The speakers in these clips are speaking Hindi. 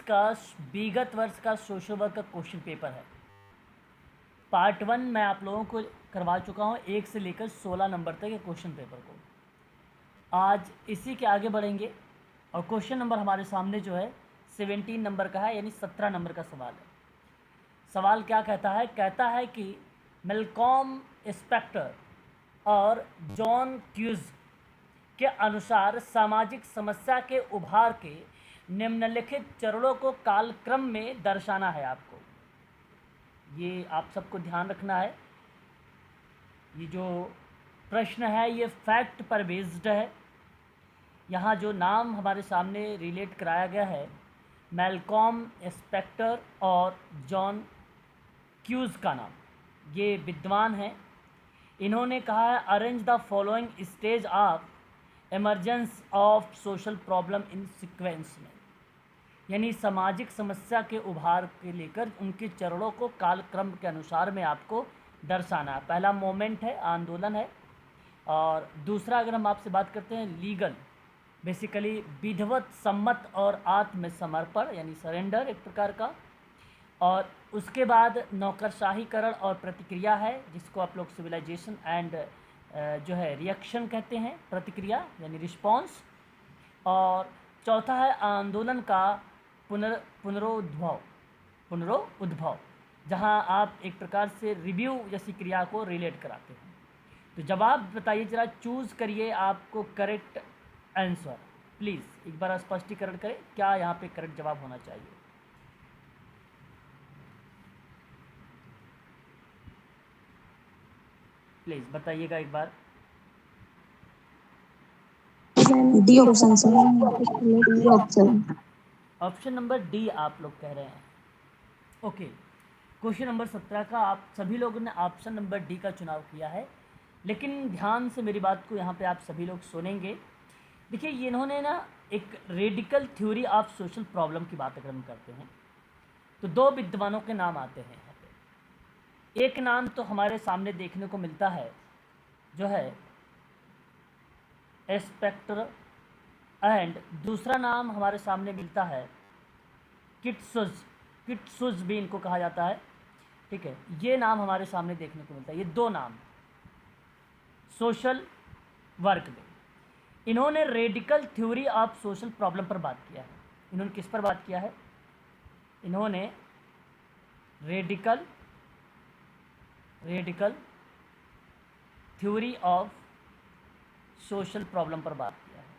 का विगत वर्ष का सोशल वर्क का क्वेश्चन पेपर है। पार्ट 1 मैं आप लोगों को करवा चुका हूँ 1 से लेकर 16 नंबर तक के क्वेश्चन पेपर को। आज इसी के आगे बढ़ेंगे और क्वेश्चन नंबर हमारे सामने जो है 17 नंबर का है, यानी 17 नंबर का सवाल है। सवाल क्या कहता है? कहता है कि मेलकॉम स्पेक्टर और जॉन क्यूज के अनुसार सामाजिक समस्या के उभार के निम्नलिखित चरणों को कालक्रम में दर्शाना है। आपको ये आप सबको ध्यान रखना है। ये जो प्रश्न है ये फैक्ट पर बेस्ड है। यहाँ जो नाम हमारे सामने रिलेट कराया गया है मेलकॉम स्पेक्टर और जॉन क्यूज का नाम, ये विद्वान हैं। इन्होंने कहा है arrange the following stage of emergence of social problem in sequence में, यानी सामाजिक समस्या के उभार के लेकर उनके चरणों को कालक्रम के अनुसार में आपको दर्शाना है। पहला मोमेंट है, आंदोलन है, और दूसरा अगर हम आपसे बात करते हैं लीगल, बेसिकली विधिवत सम्मत और आत्मसमर्पण यानी सरेंडर एक प्रकार का, और उसके बाद नौकरशाहीकरण और प्रतिक्रिया है, जिसको आप लोग सिविलाइजेशन एंड जो है रिएक्शन कहते हैं, प्रतिक्रिया यानी रिस्पॉन्स, और चौथा है आंदोलन का पुनरुद्भव, जहां आप एक प्रकार से रिव्यू जैसी क्रिया को रिलेट कराते हैं। तो जवाब बताइए जरा, चूज़ करिए आपको करेक्ट आंसर। प्लीज़ एक बार स्पष्टीकरण करें, क्या यहाँ पे करेक्ट जवाब होना चाहिए? प्लीज़ बताइएगा एक बार। D option. Option number D आप लोग कह रहे हैं। ओके, क्वेश्चन नंबर 17 का आप सभी लोगों ने ऑप्शन नंबर डी का चुनाव किया है, लेकिन ध्यान से मेरी बात को यहाँ पे आप सभी लोग सुनेंगे। देखिए, ये इन्होंने ना एक radical theory of social problem की बात अगर हम करते हैं तो दो विद्वानों के नाम आते हैं यहाँ पे। एक नाम तो हमारे सामने देखने को मिलता है जो है स्पेक्टर, एंड दूसरा नाम हमारे सामने मिलता है किट्सुज भी इनको कहा जाता है। ठीक है, ये नाम हमारे सामने देखने को मिलता है। ये दो नाम सोशल वर्क में इन्होंने radical theory of social problem पर बात किया है। इन्होंने किस पर बात किया है? इन्होंने radical theory of social problem पर बात किया है।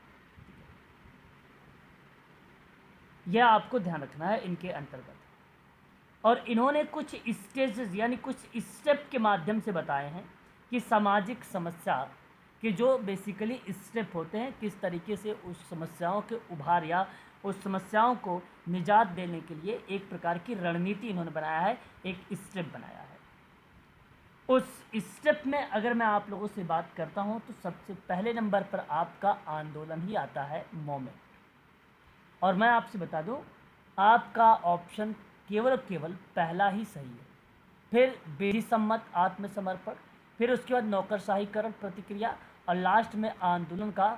यह आपको ध्यान रखना है इनके अंतर्गत। और इन्होंने कुछ स्टेजेस यानी कुछ स्टेप के माध्यम से बताए हैं कि सामाजिक समस्या के जो बेसिकली स्टेप होते हैं, किस तरीके से उस समस्याओं के उभार या उस समस्याओं को निजात देने के लिए एक प्रकार की रणनीति इन्होंने बनाया है, एक स्टेप बनाया है। उस स्टेप में अगर मैं आप लोगों से बात करता हूं तो सबसे पहले नंबर पर आपका आंदोलन ही आता है, मोमेंट। और मैं आपसे बता दूं, आपका ऑप्शन केवल पहला ही सही है। फिर विधिसम्मत आत्मसमर्पण, फिर उसके बाद नौकरशाहीकरण प्रतिक्रिया, और लास्ट में आंदोलन का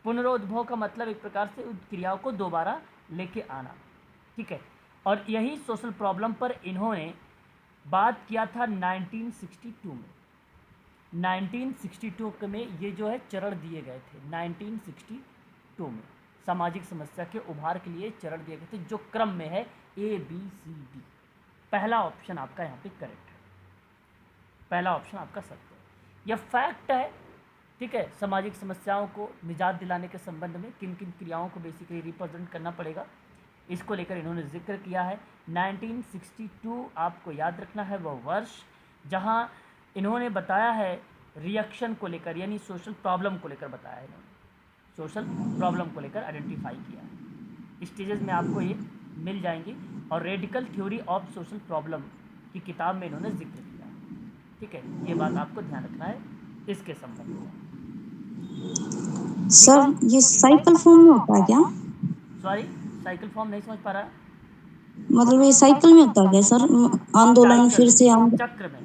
पुनरुद्भव का मतलब एक प्रकार से उन क्रियाओं को दोबारा लेके आना। ठीक है, और यही सोशल प्रॉब्लम पर इन्होंने बात किया था 1962 में। 1962 में ये जो है चरण दिए गए थे। 1962 में सामाजिक समस्या के उभार के लिए चरण दिए गए थे, जो क्रम में है ABCD। पहला ऑप्शन आपका यहाँ पे करेक्ट है, पहला ऑप्शन आपका सत्य है। यह फैक्ट है। ठीक है, सामाजिक समस्याओं को निजात दिलाने के संबंध में किन किन क्रियाओं को बेसिकली रिप्रेजेंट करना पड़ेगा, इसको लेकर इन्होंने जिक्र किया है। 1962 आपको याद रखना है वह वर्ष जहां इन्होंने बताया है रिएक्शन को लेकर, यानी सोशल प्रॉब्लम को लेकर बताया है। इन्होंने सोशल प्रॉब्लम को लेकर आइडेंटिफाई किया है। स्टेजेस में आपको ये मिल जाएंगी, और radical theory of social problem की किताब में इन्होंने जिक्र किया है। ठीक है, ये बात आपको ध्यान रखना है इसके संबंध में। सर ये साइकिल फॉर्म में होता है क्या? सॉरी, साइकिल फॉर्म नहीं समझ पा रहा। मतलब ये साइकिल में होता है क्या सर? आंदोलन फिर से चक्र में।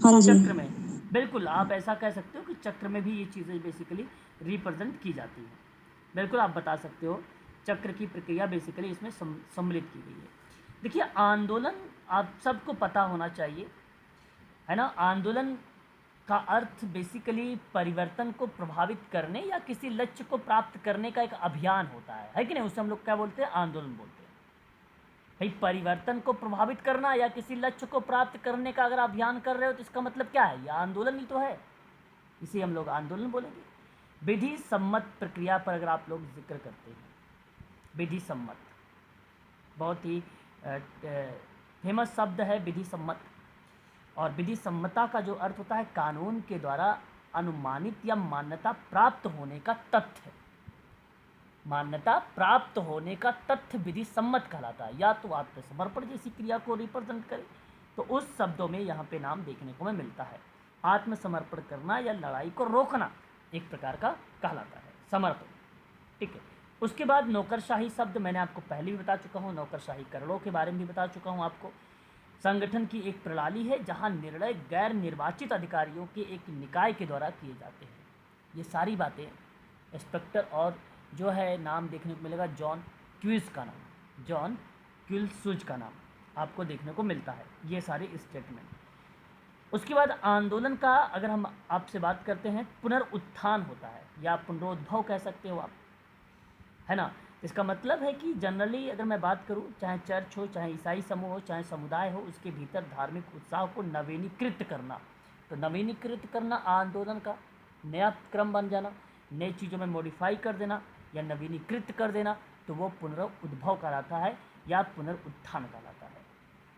हाँ जी, चक्र में बिल्कुल आप ऐसा कह सकते हो कि चक्र में भी ये चीज़ें बेसिकली रिप्रेजेंट की जाती हैं। बिल्कुल आप बता सकते हो चक्र की प्रक्रिया बेसिकली इसमें सम्मिलित की गई है। देखिए, आंदोलन आप सबको पता होना चाहिए, है ना। आंदोलन का अर्थ बेसिकली परिवर्तन को प्रभावित करने या किसी लक्ष्य को प्राप्त करने का एक अभियान होता है कि नहीं। उसे हम लोग क्या बोलते हैं? आंदोलन बोलते हैं। भाई, परिवर्तन को प्रभावित करना या किसी लक्ष्य को प्राप्त करने का अगर अभियान कर रहे हो तो इसका मतलब क्या है? यह आंदोलन ही तो है, इसे हम लोग आंदोलन बोलेंगे। विधि सम्मत प्रक्रिया पर अगर आप लोग जिक्र करते हैं, विधि सम्मत बहुत ही फेमस शब्द है, विधि सम्मत। और विधि सम्मता का जो अर्थ होता है कानून के द्वारा अनुमानित या मान्यता प्राप्त होने का तथ्य। मान्यता प्राप्त होने का तथ्य विधि सम्मत कहलाता है। या तो आत्मसमर्पण जैसी क्रिया को रिप्रेजेंट करे तो उस शब्दों में यहाँ पे नाम देखने को मिलता है। आत्मसमर्पण करना या लड़ाई को रोकना एक प्रकार का कहलाता है समर्पण, ठीक है। उसके बाद नौकरशाही शब्द मैंने आपको पहले भी बता चुका हूँ, नौकरशाही करोड़ों के बारे में भी बता चुका हूँ आपको। संगठन की एक प्रणाली है जहाँ निर्णय गैर निर्वाचित अधिकारियों के एक निकाय के द्वारा किए जाते हैं। ये सारी बातें इंस्पेक्टर और जो है नाम देखने को मिलेगा जॉन क्यूज का नाम, जॉन क्यूल्सूज का नाम आपको देखने को मिलता है, ये सारे स्टेटमेंट। उसके बाद आंदोलन का अगर हम आपसे बात करते हैं, पुनरुत्थान होता है या पुनरोद्भव कह सकते हो आप, है ना। इसका मतलब है कि जनरली अगर मैं बात करूं, चाहे चर्च हो, चाहे ईसाई समूह हो, चाहे समुदाय हो, उसके भीतर धार्मिक उत्साह को नवीनीकृत करना। तो नवीनीकृत करना आंदोलन का नया क्रम बन जाना, नई चीज़ों में मॉडिफाई कर देना या नवीनीकृत कर देना, तो वो पुनरुद्भव कहलाता है या पुनरुत्थान कहलाता है।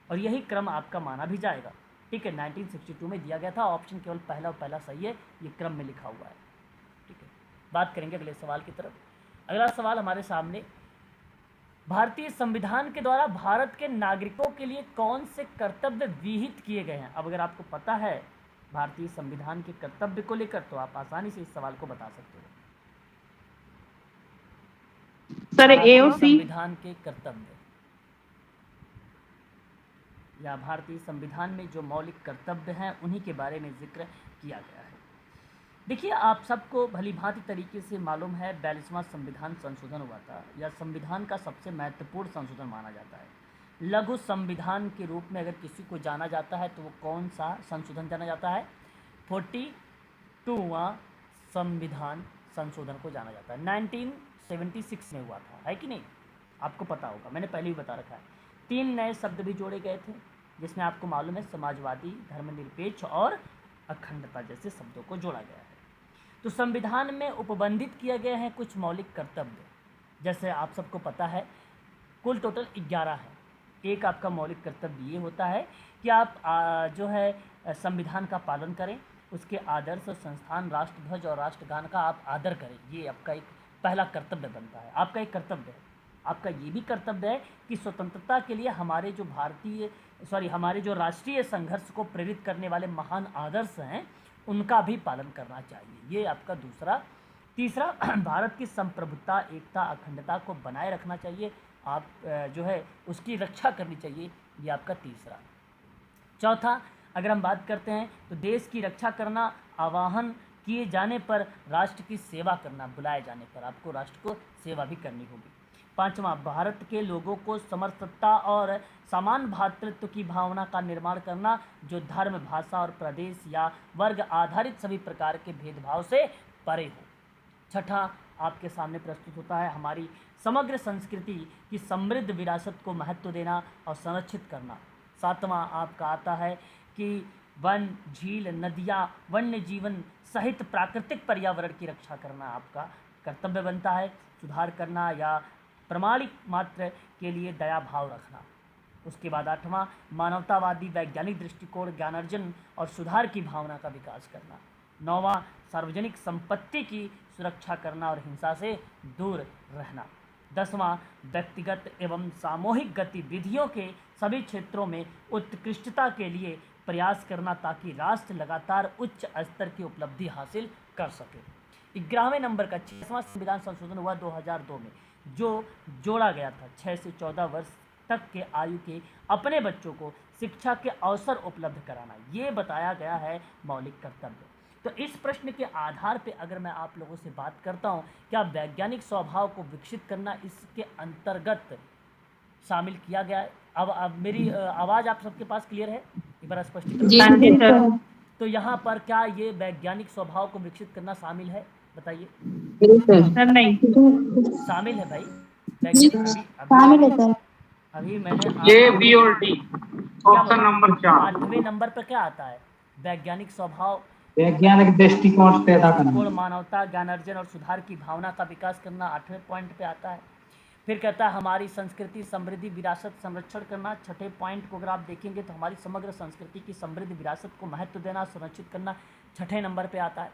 और यही क्रम आपका माना भी जाएगा, ठीक है। 1962 में दिया गया था, ऑप्शन केवल पहला और पहला सही है, ये क्रम में लिखा हुआ है, ठीक है। बात करेंगे अगले सवाल की तरफ। अगला सवाल हमारे सामने, भारतीय संविधान के द्वारा भारत के नागरिकों के लिए कौन से कर्तव्य विहित किए गए हैं? अब अगर आपको पता है भारतीय संविधान के कर्तव्य को लेकर तो आप आसानी से इस सवाल को बता सकते हो। सर, ए और सी। संविधान के कर्तव्य या भारतीय संविधान में जो मौलिक कर्तव्य हैं उन्हीं के बारे में जिक्र किया गया है। देखिए, आप सबको भली भांति तरीके से मालूम है 42वां संविधान संशोधन हुआ था, या संविधान का सबसे महत्वपूर्ण संशोधन माना जाता है। लघु संविधान के रूप में अगर किसी को जाना जाता है तो वो कौन सा संशोधन जाना जाता है? 42वां संविधान संशोधन को जाना जाता है। 1976 में हुआ था, है कि नहीं? आपको पता होगा, मैंने पहले भी बता रखा है। 3 नए शब्द भी जोड़े गए थे, जिसमें आपको मालूम है समाजवादी, धर्मनिरपेक्ष और अखंडता जैसे शब्दों को जोड़ा गया है। तो संविधान में उपबंधित किए गए हैं कुछ मौलिक कर्तव्य, जैसे आप सबको पता है कुल टोटल 11 है। एक आपका मौलिक कर्तव्य ये होता है कि आप जो है संविधान का पालन करें, उसके आदर्श, संस्थान, राष्ट्रध्वज और राष्ट्रगान का आप आदर करें। ये आपका एक पहला कर्तव्य बनता है, आपका एक कर्तव्य है। आपका ये भी कर्तव्य है कि स्वतंत्रता के लिए हमारे जो राष्ट्रीय संघर्ष को प्रेरित करने वाले महान आदर्श हैं उनका भी पालन करना चाहिए। ये आपका दूसरा। तीसरा, भारत की संप्रभुता, एकता, अखंडता को बनाए रखना चाहिए, आप जो है उसकी रक्षा करनी चाहिए, ये आपका तीसरा। चौथा, अगर हम बात करते हैं तो देश की रक्षा करना, आह्वान किए जाने पर राष्ट्र की सेवा करना, बुलाए जाने पर आपको राष्ट्र को सेवा भी करनी होगी। पांचवा, भारत के लोगों को समरसता और समान भ्रातृत्व की भावना का निर्माण करना, जो धर्म, भाषा और प्रदेश या वर्ग आधारित सभी प्रकार के भेदभाव से परे हो। छठा, आपके सामने प्रस्तुत होता है हमारी समग्र संस्कृति की समृद्ध विरासत को महत्व देना और संरक्षित करना। सातवां आपका आता है कि वन, झील, नदियाँ, वन्य जीवन सहित प्राकृतिक पर्यावरण की रक्षा करना आपका कर्तव्य बनता है। सुधार करना या प्रमाणिक मात्र के लिए दया भाव रखना। उसके बाद आठवां, मानवतावादी वैज्ञानिक दृष्टिकोण, ज्ञानार्जन और सुधार की भावना का विकास करना। नौवां, सार्वजनिक संपत्ति की सुरक्षा करना और हिंसा से दूर रहना। 10वां, व्यक्तिगत एवं सामूहिक गतिविधियों के सभी क्षेत्रों में उत्कृष्टता के लिए प्रयास करना, ताकि राष्ट्र लगातार उच्च स्तर की उपलब्धि हासिल कर सके। 11वें नंबर का 6वां संविधान संशोधन हुआ 2002 में, जो जोड़ा गया था 6 से 14 वर्ष तक के आयु के अपने बच्चों को शिक्षा के अवसर उपलब्ध कराना, ये बताया गया है मौलिक कर्तव्य। तो इस प्रश्न के आधार पे अगर मैं आप लोगों से बात करता हूँ, क्या वैज्ञानिक स्वभाव को विकसित करना इसके अंतर्गत शामिल किया गया है? अब मेरी आवाज़ आप सबके पास क्लियर है? एक बार स्पष्टीकरण। हाँ जी सर। तो यहाँ पर क्या ये वैज्ञानिक स्वभाव को विकसित करना शामिल है? बताइए। सर नहीं। शामिल है भाई। वैज्ञानिक अभी शामिल है अभी सर। अभी मैंने ए आपको बी और डी, क्या ऑप्शन बोला? नंबर 4। 8वें नंबर पर क्या आता है? वैज्ञानिक स्वभाव, वैज्ञानिक दृष्टिकोण पैदा करना। दृष्टिकोण, मानवता, ज्ञानार्जन और सुधार की भावना का विकास करना 8वें पॉइंट पे आता है। फिर कहता है हमारी संस्कृति समृद्धि विरासत संरक्षण करना। 6ठे पॉइंट को अगर आप देखेंगे तो हमारी समग्र संस्कृति की समृद्ध विरासत को महत्व देना, सुरक्षित करना 6ठे नंबर पे आता है।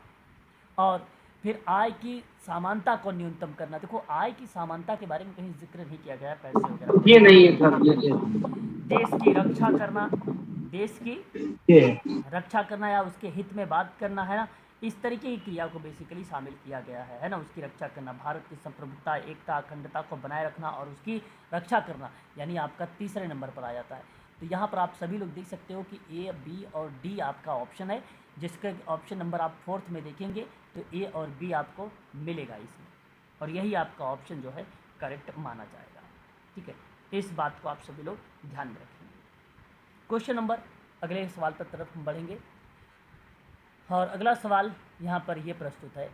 और फिर आय की समानता को न्यूनतम करना। देखो आय की समानता के बारे में कहीं जिक्र नहीं किया गया है, पैसे वगैरह। ये नहीं है सर, ये देश की रक्षा करना, देश की ये रक्षा करना या उसके हित में बात करना, है ना, इस तरीके की क्रिया को बेसिकली शामिल किया गया है ना, उसकी रक्षा करना। भारत की संप्रभुता, एकता, अखंडता को बनाए रखना और उसकी रक्षा करना, यानी आपका तीसरे नंबर पर आ जाता है। तो यहाँ पर आप सभी लोग देख सकते हो कि ए, बी और डी आपका ऑप्शन है, जिसका ऑप्शन नंबर आप 4th में देखेंगे तो ए और बी आपको मिलेगा इसमें, और यही आपका ऑप्शन जो है करेक्ट माना जाएगा। ठीक है, इस बात को आप सभी लोग ध्यान में रखेंगे। क्वेश्चन नंबर अगले सवाल पर तरफ हम बढ़ेंगे, और अगला सवाल यहाँ पर ये प्रस्तुत है।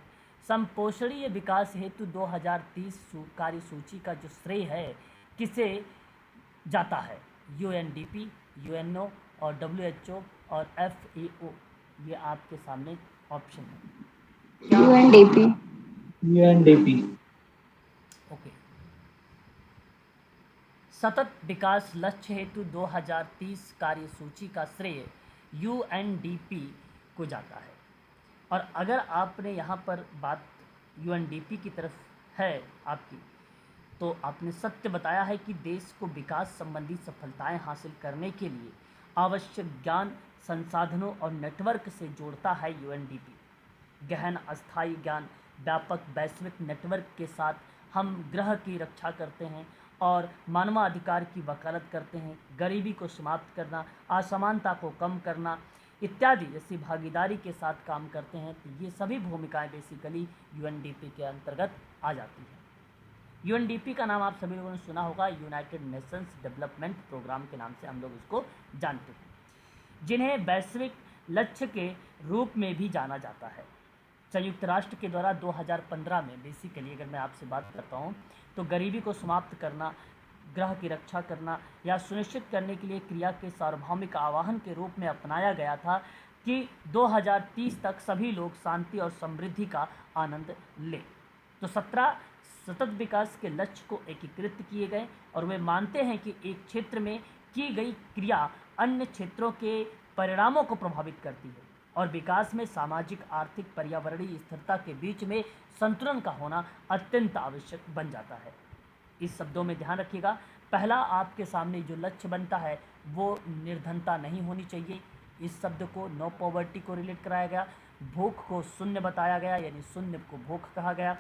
संपोषणीय विकास हेतु 2030 कार्य सूची का जो श्रेय है किसे जाता है? यूएनडीपी, यूएनओ और WHO और FAO। ये आपके सामने ऑप्शन है। यूएनडीपी। यूएनडीपी। ओके। सतत विकास लक्ष्य हेतु 2030 कार्य सूची का श्रेय यूएनडीपी को जाता है। और अगर आपने यहाँ पर बात यूएनडीपी की तरफ है आपकी, तो आपने सत्य बताया है कि देश को विकास संबंधी सफलताएं हासिल करने के लिए आवश्यक ज्ञान, संसाधनों और नेटवर्क से जोड़ता है यूएनडीपी। गहन अस्थायी ज्ञान, व्यापक वैश्विक नेटवर्क के साथ हम ग्रह की रक्षा करते हैं और मानवाधिकार की वकालत करते हैं, गरीबी को समाप्त करना, असमानता को कम करना इत्यादि जैसी भागीदारी के साथ काम करते हैं। तो ये सभी भूमिकाएं बेसिकली यूएनडीपी के अंतर्गत आ जाती हैं। यूएनडीपी का नाम आप सभी लोगों ने सुना होगा, यूनाइटेड नेशंस डेवलपमेंट प्रोग्राम के नाम से हम लोग इसको जानते हैं, जिन्हें वैश्विक लक्ष्य के रूप में भी जाना जाता है। संयुक्त राष्ट्र के द्वारा 2015 में बेसिकली अगर मैं आपसे बात करता हूँ तो गरीबी को समाप्त करना, ग्रह की रक्षा करना या सुनिश्चित करने के लिए क्रिया के सार्वभौमिक आह्वान के रूप में अपनाया गया था कि 2030 तक सभी लोग शांति और समृद्धि का आनंद लें। तो 17 सतत विकास के लक्ष्य को एकीकृत किए गए और वे मानते हैं कि एक क्षेत्र में की गई क्रिया अन्य क्षेत्रों के परिणामों को प्रभावित करती है और विकास में सामाजिक, आर्थिक, पर्यावरणीय स्थिरता के बीच में संतुलन का होना अत्यंत आवश्यक बन जाता है। इस शब्दों में ध्यान रखिएगा, पहला आपके सामने जो लक्ष्य बनता है वो निर्धनता नहीं होनी चाहिए। इस शब्द को नो पॉवर्टी को रिलेट कराया गया, भूख को शून्य बताया गया, यानी शून्य को भूख कहा गया।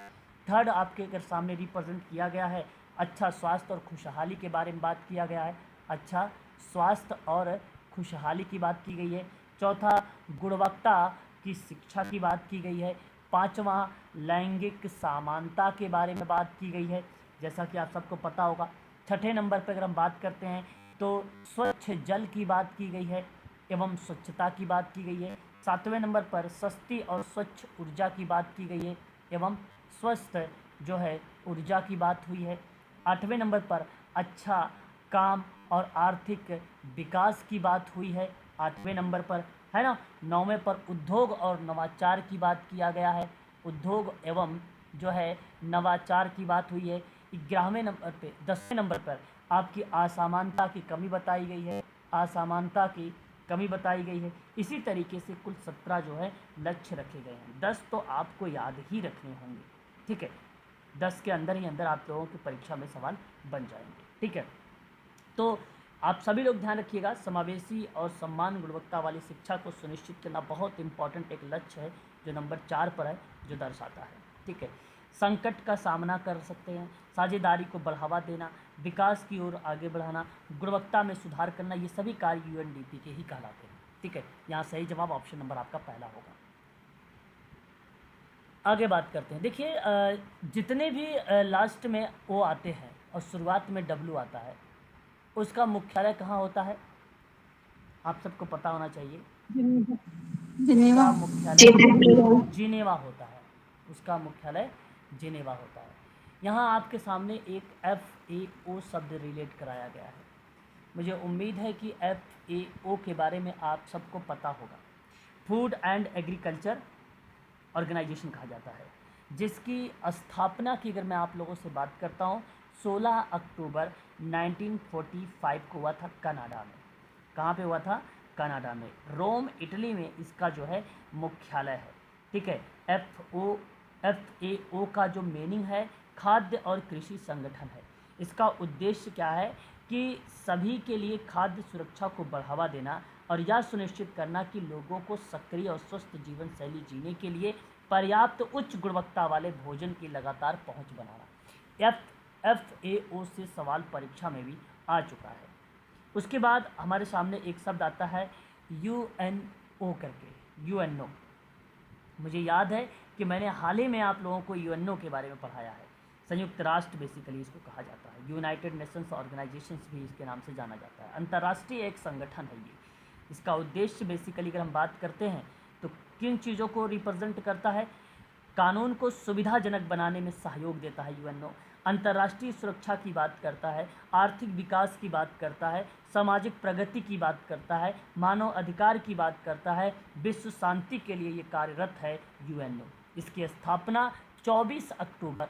थर्ड आपके अगर सामने रिप्रेजेंट किया गया है, अच्छा स्वास्थ्य और खुशहाली के बारे में बात किया गया है, अच्छा स्वास्थ्य और खुशहाली की बात की गई है। चौथा गुणवत्ता की शिक्षा की बात की गई है। पांचवा लैंगिक समानता के बारे में बात की गई है, जैसा कि आप सबको पता होगा। छठे नंबर पर अगर हम बात करते हैं तो स्वच्छ जल की बात की गई है एवं स्वच्छता की बात की गई है। सातवें नंबर पर सस्ती और स्वच्छ ऊर्जा की बात की गई है एवं स्वस्थ जो है ऊर्जा की बात हुई है। आठवें नंबर पर अच्छा काम और आर्थिक विकास की बात हुई है, आठवें नंबर पर, है ना। नौवें पर उद्योग और नवाचार की बात किया गया है, उद्योग एवं जो है नवाचार की बात हुई है। 11वें नंबर पे 10वें नंबर पर आपकी असमानता की कमी बताई गई है, असमानता की कमी बताई गई है। इसी तरीके से कुल 17 जो है लक्ष्य रखे गए हैं। 10 तो आपको याद ही रखने होंगे, ठीक है। 10 के अंदर ही अंदर आप लोगों की परीक्षा में सवाल बन जाएंगे, ठीक है। तो आप सभी लोग ध्यान रखिएगा, समावेशी और सम्मान गुणवत्ता वाली शिक्षा को सुनिश्चित करना बहुत इंपॉर्टेंट एक लक्ष्य है जो नंबर 4 पर है, जो दर्शाता है, ठीक है। संकट का सामना कर सकते हैं, साझेदारी को बढ़ावा देना, विकास की ओर आगे बढ़ाना, गुणवत्ता में सुधार करना, ये सभी कार्य यूएनडीपी के ही कहलाते हैं, ठीक है। यहाँ सही जवाब ऑप्शन नंबर आपका पहला होगा। आगे बात करते हैं। देखिए जितने भी लास्ट में ओ आते हैं और शुरुआत में डब्लू आता है, उसका मुख्यालय कहाँ होता है? आप सबको पता होना चाहिए। जिनेवा। उसका मुख्यालय जिनेवा होता है। उसका मुख्यालय जिनेवा होता है। यहाँ आपके सामने एक FAO शब्द रिलेट कराया गया है। मुझे उम्मीद है कि FAO के बारे में आप सबको पता होगा। फूड एंड एग्रीकल्चर ऑर्गेनाइजेशन कहा जाता है, जिसकी स्थापना की अगर मैं आप लोगों से बात करता हूँ 16 अक्टूबर 1945 को हुआ था कनाडा में। कहाँ पे हुआ था? कनाडा में, रोम इटली में इसका जो है मुख्यालय है। ठीक है। FAO का जो मीनिंग है खाद्य और कृषि संगठन है। इसका उद्देश्य क्या है कि सभी के लिए खाद्य सुरक्षा को बढ़ावा देना और यह सुनिश्चित करना कि लोगों को सक्रिय और स्वस्थ जीवन शैली जीने के लिए पर्याप्त उच्च गुणवत्ता वाले भोजन की लगातार पहुंच बनाना। FAO से सवाल परीक्षा में भी आ चुका है। उसके बाद हमारे सामने एक शब्द आता है UNO करके, UNO। मुझे याद है कि मैंने हाल ही में आप लोगों को UNO के बारे में पढ़ाया है। संयुक्त राष्ट्र बेसिकली इसको कहा जाता है, यूनाइटेड नेशंस ऑर्गेनाइजेशंस भी इसके नाम से जाना जाता है। अंतर्राष्ट्रीय एक संगठन है ये। इसका उद्देश्य बेसिकली अगर हम बात करते हैं तो किन चीज़ों को रिप्रेजेंट करता है? कानून को सुविधाजनक बनाने में सहयोग देता है UNO। अंतर्राष्ट्रीय सुरक्षा की बात करता है, आर्थिक विकास की बात करता है, सामाजिक प्रगति की बात करता है, मानव अधिकार की बात करता है, विश्व शांति के लिए ये कार्यरत है UNO। इसकी स्थापना 24 अक्टूबर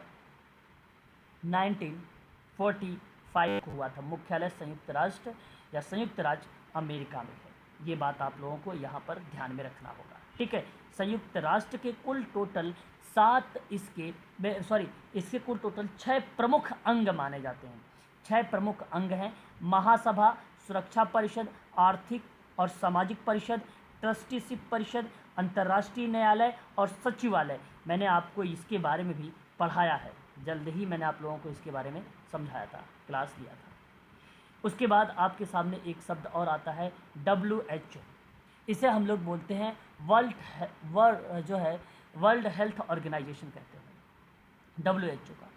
1945 को हुआ था। मुख्यालय संयुक्त राष्ट्र या संयुक्त राज्य अमेरिका में है। ये बात आप लोगों को यहाँ पर ध्यान में रखना होगा। ठीक है। संयुक्त राष्ट्र के कुल टोटल इसके कुल टोटल 6 प्रमुख अंग माने जाते हैं। 6 प्रमुख अंग हैं: महासभा, सुरक्षा परिषद, आर्थिक और सामाजिक परिषद, ट्रस्टीशिप परिषद, अंतर्राष्ट्रीय न्यायालय और सचिवालय। मैंने आपको इसके बारे में भी पढ़ाया है, जल्द ही मैंने आप लोगों को इसके बारे में समझाया था, क्लास लिया था। उसके बाद आपके सामने एक शब्द और आता है WHO। इसे हम लोग बोलते हैं वर्ल्ड हेल्थ ऑर्गेनाइजेशन कहते हैं WHO का।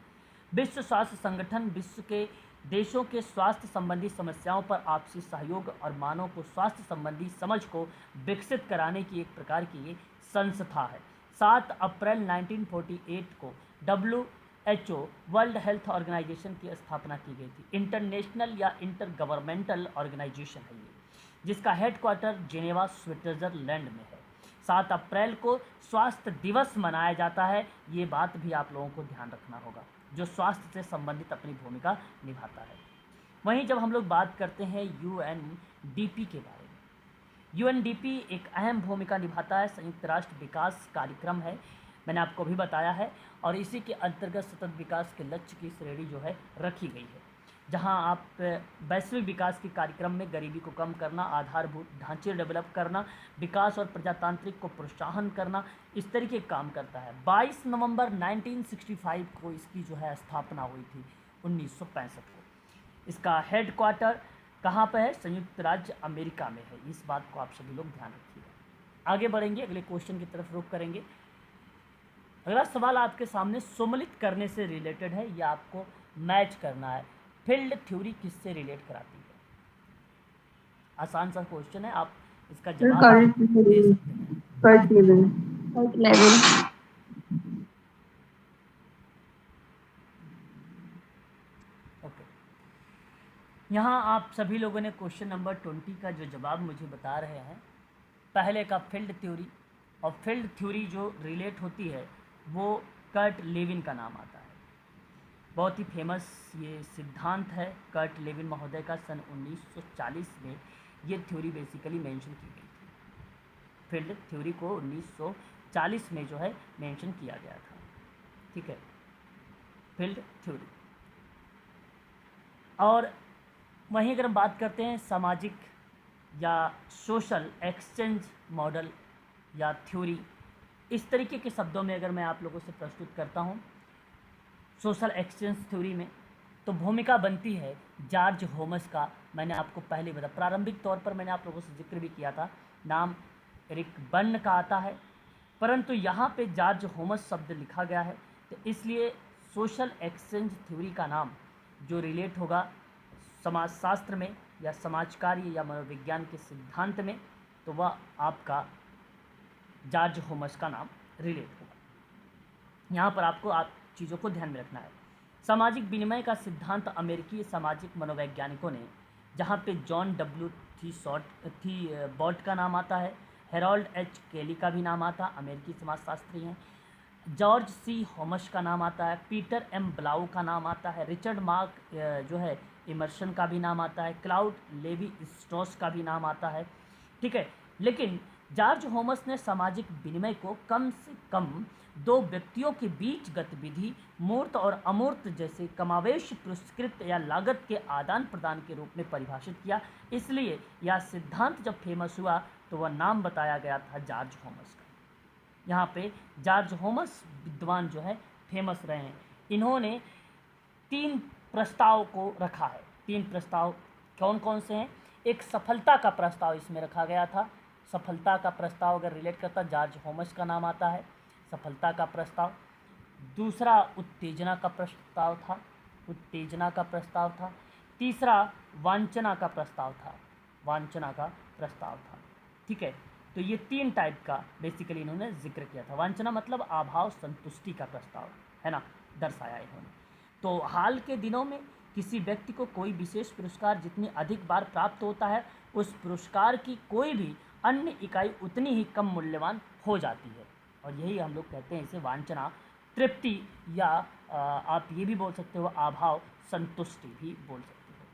विश्व स्वास्थ्य संगठन विश्व के देशों के स्वास्थ्य संबंधी समस्याओं पर आपसी सहयोग और मानव को स्वास्थ्य संबंधी समझ को विकसित कराने की एक प्रकार की ये संस्था है। 7 अप्रैल 1948 को WHO वर्ल्ड हेल्थ ऑर्गेनाइजेशन की स्थापना की गई थी। इंटरनेशनल या इंटर गवर्नमेंटल ऑर्गेनाइजेशन है ये, जिसका हेडक्वार्टर जिनेवा स्विट्जरलैंड में है। 7 अप्रैल को स्वास्थ्य दिवस मनाया जाता है। ये बात भी आप लोगों को ध्यान रखना होगा, जो स्वास्थ्य से संबंधित अपनी भूमिका निभाता है। वहीं जब हम लोग बात करते हैं UNDP के बारे में, UNDP एक अहम भूमिका निभाता है। संयुक्त राष्ट्र विकास कार्यक्रम है, मैंने आपको भी बताया है, और इसी के अंतर्गत सतत विकास के लक्ष्य की श्रेणी जो है रखी गई है, जहां आप वैश्विक विकास के कार्यक्रम में गरीबी को कम करना, आधारभूत ढांचे डेवलप करना, विकास और प्रजातांत्रिक को प्रोत्साहन करना, इस तरीके काम करता है। 22 नवंबर 1965 को इसकी जो है स्थापना हुई थी, 1965 को। इसका हेडक्वार्टर कहाँ पर है? संयुक्त राज्य अमेरिका में है। इस बात को आप सभी लोग ध्यान रखिएगा। आगे बढ़ेंगे, अगले क्वेश्चन की तरफ रुख करेंगे। अगला सवाल आपके सामने सम्मिलित करने से रिलेटेड है, या आपको मैच करना है। फील्ड थ्योरी किससे रिलेट कराती है? आसान सा क्वेश्चन है, आप इसका जवाब दे सकते हैं। First level. ओके, यहाँ आप सभी लोगों ने क्वेश्चन नंबर 20 का जो जवाब मुझे बता रहे हैं, पहले का फील्ड थ्योरी, और फील्ड थ्योरी जो रिलेट होती है वो कर्ट लेविन का नाम आता है। बहुत ही फेमस ये सिद्धांत है कर्ट लेविन महोदय का। सन 1940 में ये थ्योरी बेसिकली मेंशन की गई थी। फील्ड थ्योरी को 1940 में जो है मेंशन किया गया था। ठीक है, फील्ड थ्योरी। और वहीं अगर हम बात करते हैं सामाजिक या सोशल एक्सचेंज मॉडल या थ्योरी, इस तरीके के शब्दों में अगर मैं आप लोगों से प्रस्तुत करता हूँ सोशल एक्सचेंज थ्योरी में, तो भूमिका बनती है जॉर्ज होमस का। मैंने आपको पहले बताया, प्रारंभिक तौर पर मैंने आप लोगों से जिक्र भी किया था, नाम एरिक बर्न का आता है। परंतु यहाँ पे जॉर्ज होमस शब्द लिखा गया है, तो इसलिए सोशल एक्सचेंज थ्योरी का नाम जो रिलेट होगा समाजशास्त्र में या समाज कार्य या मनोविज्ञान के सिद्धांत में, तो वह आपका जॉर्ज होमस का नाम रिलेट होगा। यहाँ पर आपको आप चीज़ों को ध्यान में रखना है। सामाजिक विनिमय का सिद्धांत अमेरिकी सामाजिक मनोवैज्ञानिकों ने, जहाँ पे जॉन डब्ल्यू थी बॉट का नाम आता है, हेरोल्ड एच केली का भी नाम आता है, अमेरिकी समाजशास्त्री हैं, जॉर्ज सी होमस का नाम आता है, पीटर एम ब्लाउ का नाम आता है, रिचर्ड मार्क जो है इमर्सन का भी नाम आता है, क्लाउड लेवी स्ट्रॉस का भी नाम आता है, ठीक है। लेकिन जॉर्ज होमस ने सामाजिक विनिमय को कम से कम दो व्यक्तियों के बीच गतिविधि मूर्त और अमूर्त जैसे कमावेश पुरस्कृत या लागत के आदान प्रदान के रूप में परिभाषित किया। इसलिए यह सिद्धांत जब फेमस हुआ तो वह नाम बताया गया था जॉर्ज होमस का। यहाँ पे जॉर्ज होमस विद्वान जो है फेमस रहे हैं। इन्होंने 3 प्रस्ताव को रखा है। 3 प्रस्ताव कौन कौन से हैं? एक सफलता का प्रस्ताव इसमें रखा गया था। सफलता का प्रस्ताव अगर रिलेट करता जॉर्ज होमस का नाम आता है, सफलता का प्रस्ताव। दूसरा उत्तेजना का प्रस्ताव था, उत्तेजना का प्रस्ताव था। तीसरा वांछना का प्रस्ताव था, वांछना का प्रस्ताव था, ठीक है। तो ये 3 टाइप का बेसिकली इन्होंने जिक्र किया था। वांछना मतलब अभाव संतुष्टि का प्रस्ताव है ना, दर्शाया इन्होंने। तो हाल के दिनों में किसी व्यक्ति को कोई विशेष पुरस्कार जितनी अधिक बार प्राप्त होता है, उस पुरस्कार की कोई भी अन्य इकाई उतनी ही कम मूल्यवान हो जाती है, और यही हम लोग कहते हैं इसे वांछना, तृप्ति, या आप ये भी बोल सकते हो अभाव संतुष्टि भी बोल सकते हो,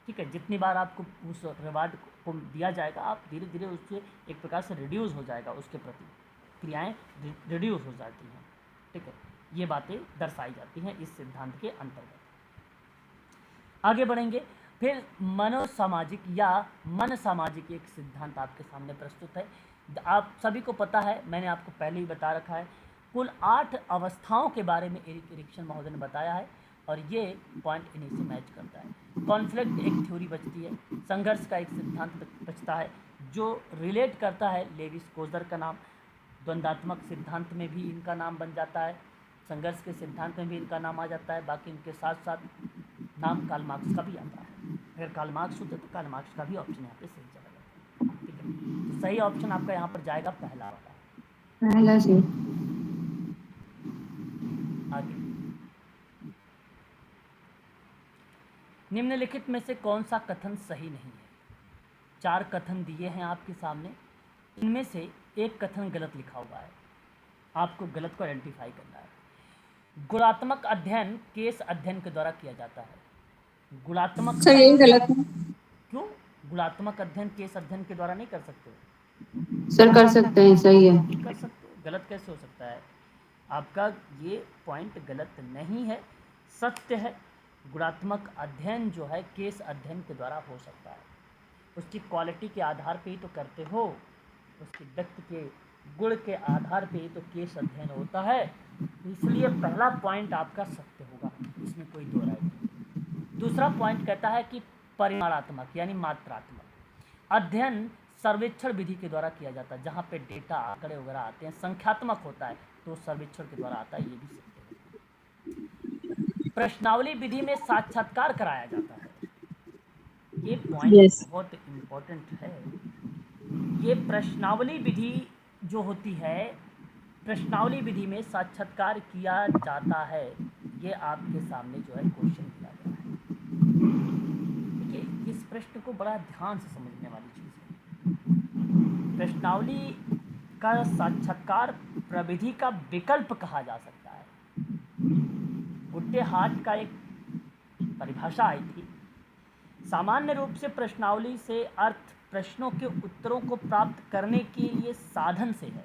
ठीक है। जितनी बार आपको उस रिवार्ड को दिया जाएगा, आप धीरे धीरे उससे एक प्रकार से रिड्यूस हो जाएगा, उसके प्रति क्रियाएं रिड्यूस हो जाती हैं, ठीक है। ये बातें दर्शाई जाती हैं इस सिद्धांत के अंतर्गत। आगे बढ़ेंगे। फिर मनोसामाजिक या मन सामाजिक एक सिद्धांत आपके सामने प्रस्तुत है। आप सभी को पता है, मैंने आपको पहले ही बता रखा है, कुल 8 अवस्थाओं के बारे में एरिक एरिक्सन महोदय ने बताया है, और ये पॉइंट इन्हीं से मैच करता है। कॉन्फ्लिक्ट एक थ्योरी बचती है, संघर्ष का एक सिद्धांत बचता है जो रिलेट करता है लेवी स्कोजर का नाम। द्वंद्वात्मक सिद्धांत में भी इनका नाम बन जाता है, संघर्ष के सिद्धांत में भी इनका नाम आ जाता है। बाकी इनके साथ साथ नाम कार्ल मार्क्स का भी आता है। अगर कार्ल मार्क्स होते तो कार्ल मार्क्स का भी ऑप्शन यहाँ पे सही चला जाता है, ठीक है। तो सही ऑप्शन आपका यहाँ पर जाएगा पहला वाला, पहला से। आगे निम्नलिखित में से कौन सा कथन सही नहीं है? 4 कथन दिए हैं आपके सामने, इनमें से एक कथन गलत लिखा हुआ है, आपको गलत को आइडेंटिफाई करना है। गुणात्मक अध्ययन केस अध्ययन के द्वारा किया जाता है। गुणात्मक सर यही गलत है। क्यों? गुणात्मक अध्ययन केस अध्ययन के द्वारा नहीं कर सकते हो? सर कर सकते हैं, सही है। कर सकते हो, गलत कैसे हो सकता है? आपका ये पॉइंट गलत नहीं है, सत्य है। गुणात्मक अध्ययन जो है केस अध्ययन के द्वारा हो सकता है। उसकी क्वालिटी के आधार पे ही तो करते हो, उसके व्यक्ति के गुण के आधार पे ही तो केस अध्ययन होता है। इसलिए पहला पॉइंट आपका सत्य होगा, इसमें कोई दो राय नहीं। दूसरा पॉइंट कहता है कि परिमाणात्मक यानी मात्रात्मक अध्ययन सर्वेक्षण विधि के द्वारा किया जाता है, जहाँ पे डेटा आंकड़े वगैरह आते हैं। संख्यात्मक होता है तो सर्वेक्षण के द्वारा आता है, ये भी सत्य है। प्रश्नावली विधि में साक्षात्कार कराया जाता है, ये पॉइंट बहुत इम्पोर्टेंट है। ये प्रश्नावली विधि जो होती है, प्रश्नावली विधि में साक्षात्कार किया जाता है, ये आपके सामने जो है क्वेश्चन दिया गया है। देखिए इस प्रश्न को बड़ा ध्यान से समझने वाली चीज़ है। प्रश्नावली का साक्षात्कार प्रविधि का विकल्प कहा जा सकता है। गुड्डे हार्ट का एक परिभाषा आई थी, सामान्य रूप से प्रश्नावली से अर्थ प्रश्नों के उत्तरों को प्राप्त करने के लिए साधन से है,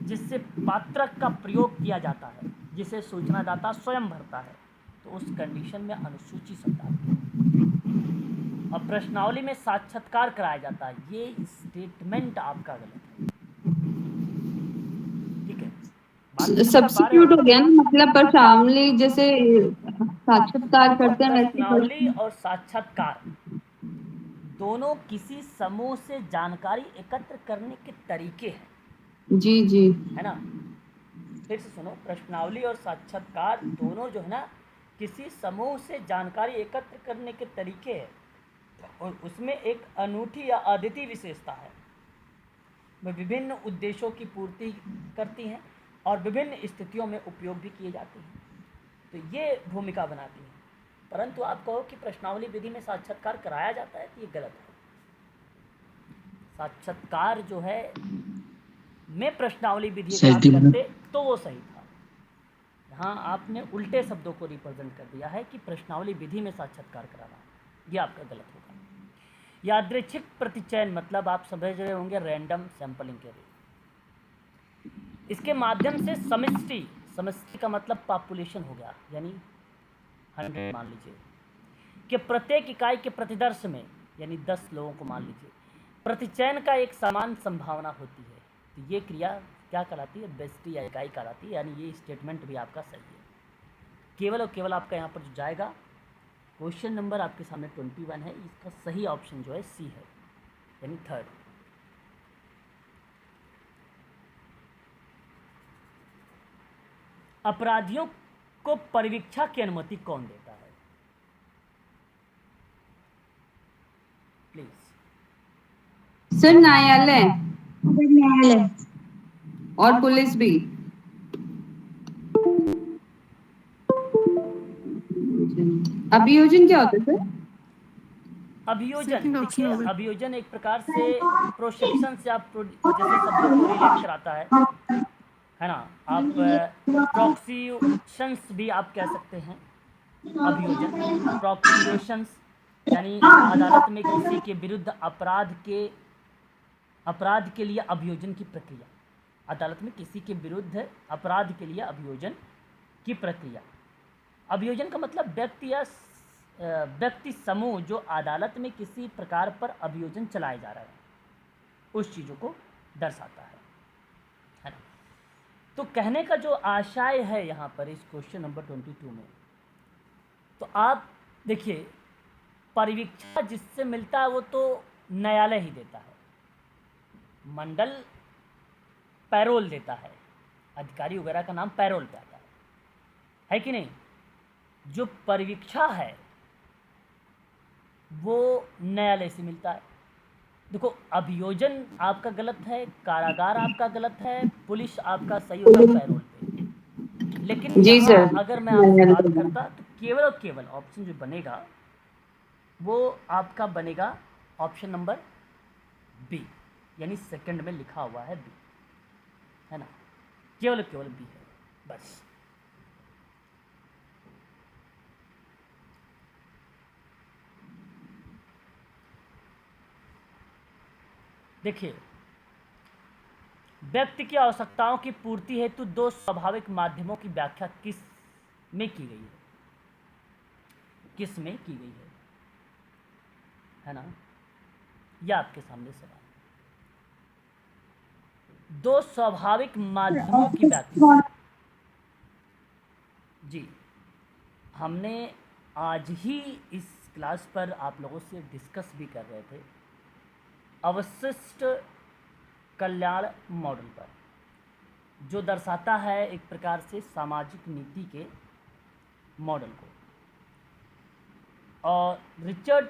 जिससे पात्रक का प्रयोग किया जाता है, जिसे सूचनादाता स्वयं भरता है। तो उस कंडीशन में अनुसूची शब्द आती है। और प्रश्नावली में साक्षात्कार कराया जाता है, ये स्टेटमेंट आपका गलत है, ठीक है। सब्स्टिट्यूट हो गया ना, मतलब प्रश्नावली जैसे साक्षात्कार करते हैं वैसे प्रश्नावली और साक्षात्कार दोनों किसी समूह से जानकारी एकत्र करने के तरीके हैं। जी जी। है ना। फिर से सुनो, प्रश्नावली और साक्षात्कार दोनों जो है ना किसी समूह से जानकारी एकत्र करने के तरीके हैं, और उसमें एक अनूठी या अद्वितीय विशेषता है। वे विभिन्न उद्देश्यों की पूर्ति करती हैं और विभिन्न स्थितियों में उपयोग भी किए जाते हैं, तो ये भूमिका बनाती हैं। परंतु आप कहो कि प्रश्नावली विधि में साक्षात्कार कराया जाता है, तो ये गलत है। साक्षात्कार जो है में प्रश्नावली विधि अगर आप करते तो वो सही था। यहाँ आपने उल्टे शब्दों को रिप्रेजेंट कर दिया है कि प्रश्नावली विधि में साक्षात्कार कराना, ये आपका गलत होगा। यादृच्छिक प्रतिचयन मतलब आप समझ रहे होंगे रैंडम सैंपलिंग के लिए। इसके माध्यम से समष्टि, समष्टि का मतलब पॉपुलेशन हो गया, यानी 100 मान लीजिए, कि प्रत्येक इकाई के प्रतिदर्श में, यानी 10 लोगों को मान लीजिए, प्रतिचयन का एक समान संभावना होती है। तो ये क्रिया क्या कहलाती है? बेस्टी या इकाई कहलाती है। यानी ये स्टेटमेंट भी आपका सही है। केवल और केवल आपका यहाँ पर जो जाएगा, क्वेश्चन नंबर आपके सामने 21 है, इसका सही ऑप्शन जो है सी है, यानी थर्ड। अपराधियों को परिवीक्षा की अनुमति कौन देता है? प्लीज। सर न्यायालय न्यायालय। और पुलिस भी। अभियोजन क्या होता है सर? अभियोजन, देखिए अभियोजन एक प्रकार से प्रोसेप्शन से आप जैसे शब्दों को रिलेट कराता है ना। आप प्रोक्यूशंस भी आप कह सकते हैं। अभियोजन, प्रोक्यूशंस यानी अदालत में किसी के विरुद्ध अपराध के लिए अभियोजन की प्रक्रिया। अदालत में किसी के विरुद्ध अपराध के लिए अभियोजन की प्रक्रिया। अभियोजन का मतलब व्यक्ति समूह जो अदालत में किसी प्रकार पर अभियोजन चलाए जा रहा है, उस चीज़ों को दर्शाता है ना। तो कहने का जो आशय है यहाँ पर इस क्वेश्चन नंबर 22 में, तो आप देखिए परिवीक्षा जिससे मिलता है वो तो न्यायालय ही देता है, मंडल पैरोल देता है, अधिकारी वगैरह का नाम पैरोल पे आता है कि नहीं। जो परिवीक्षा है वो न्यायालय से मिलता है। देखो अभियोजन आपका गलत है, कारागार आपका गलत है, पुलिस आपका सही होगा पैरोल पे। लेकिन जी यहाँ सर। अगर मैं आपसे बात करता तो केवल और केवल ऑप्शन जो बनेगा वो आपका बनेगा ऑप्शन नंबर बी, यानी सेकंड में लिखा हुआ है बी, है ना। केवल केवल बी है बस। देखिए व्यक्ति की आवश्यकताओं की पूर्ति हेतु दो स्वाभाविक माध्यमों की व्याख्या किस में की गई है? किस में की गई है ना। यह आपके सामने सवाल। दो स्वाभाविक माध्यमों की व्याख्या। जी, हमने आज ही इस क्लास पर आप लोगों से डिस्कस भी कर रहे थे अवशिष्ट कल्याण मॉडल पर, जो दर्शाता है एक प्रकार से सामाजिक नीति के मॉडल को। और रिचर्ड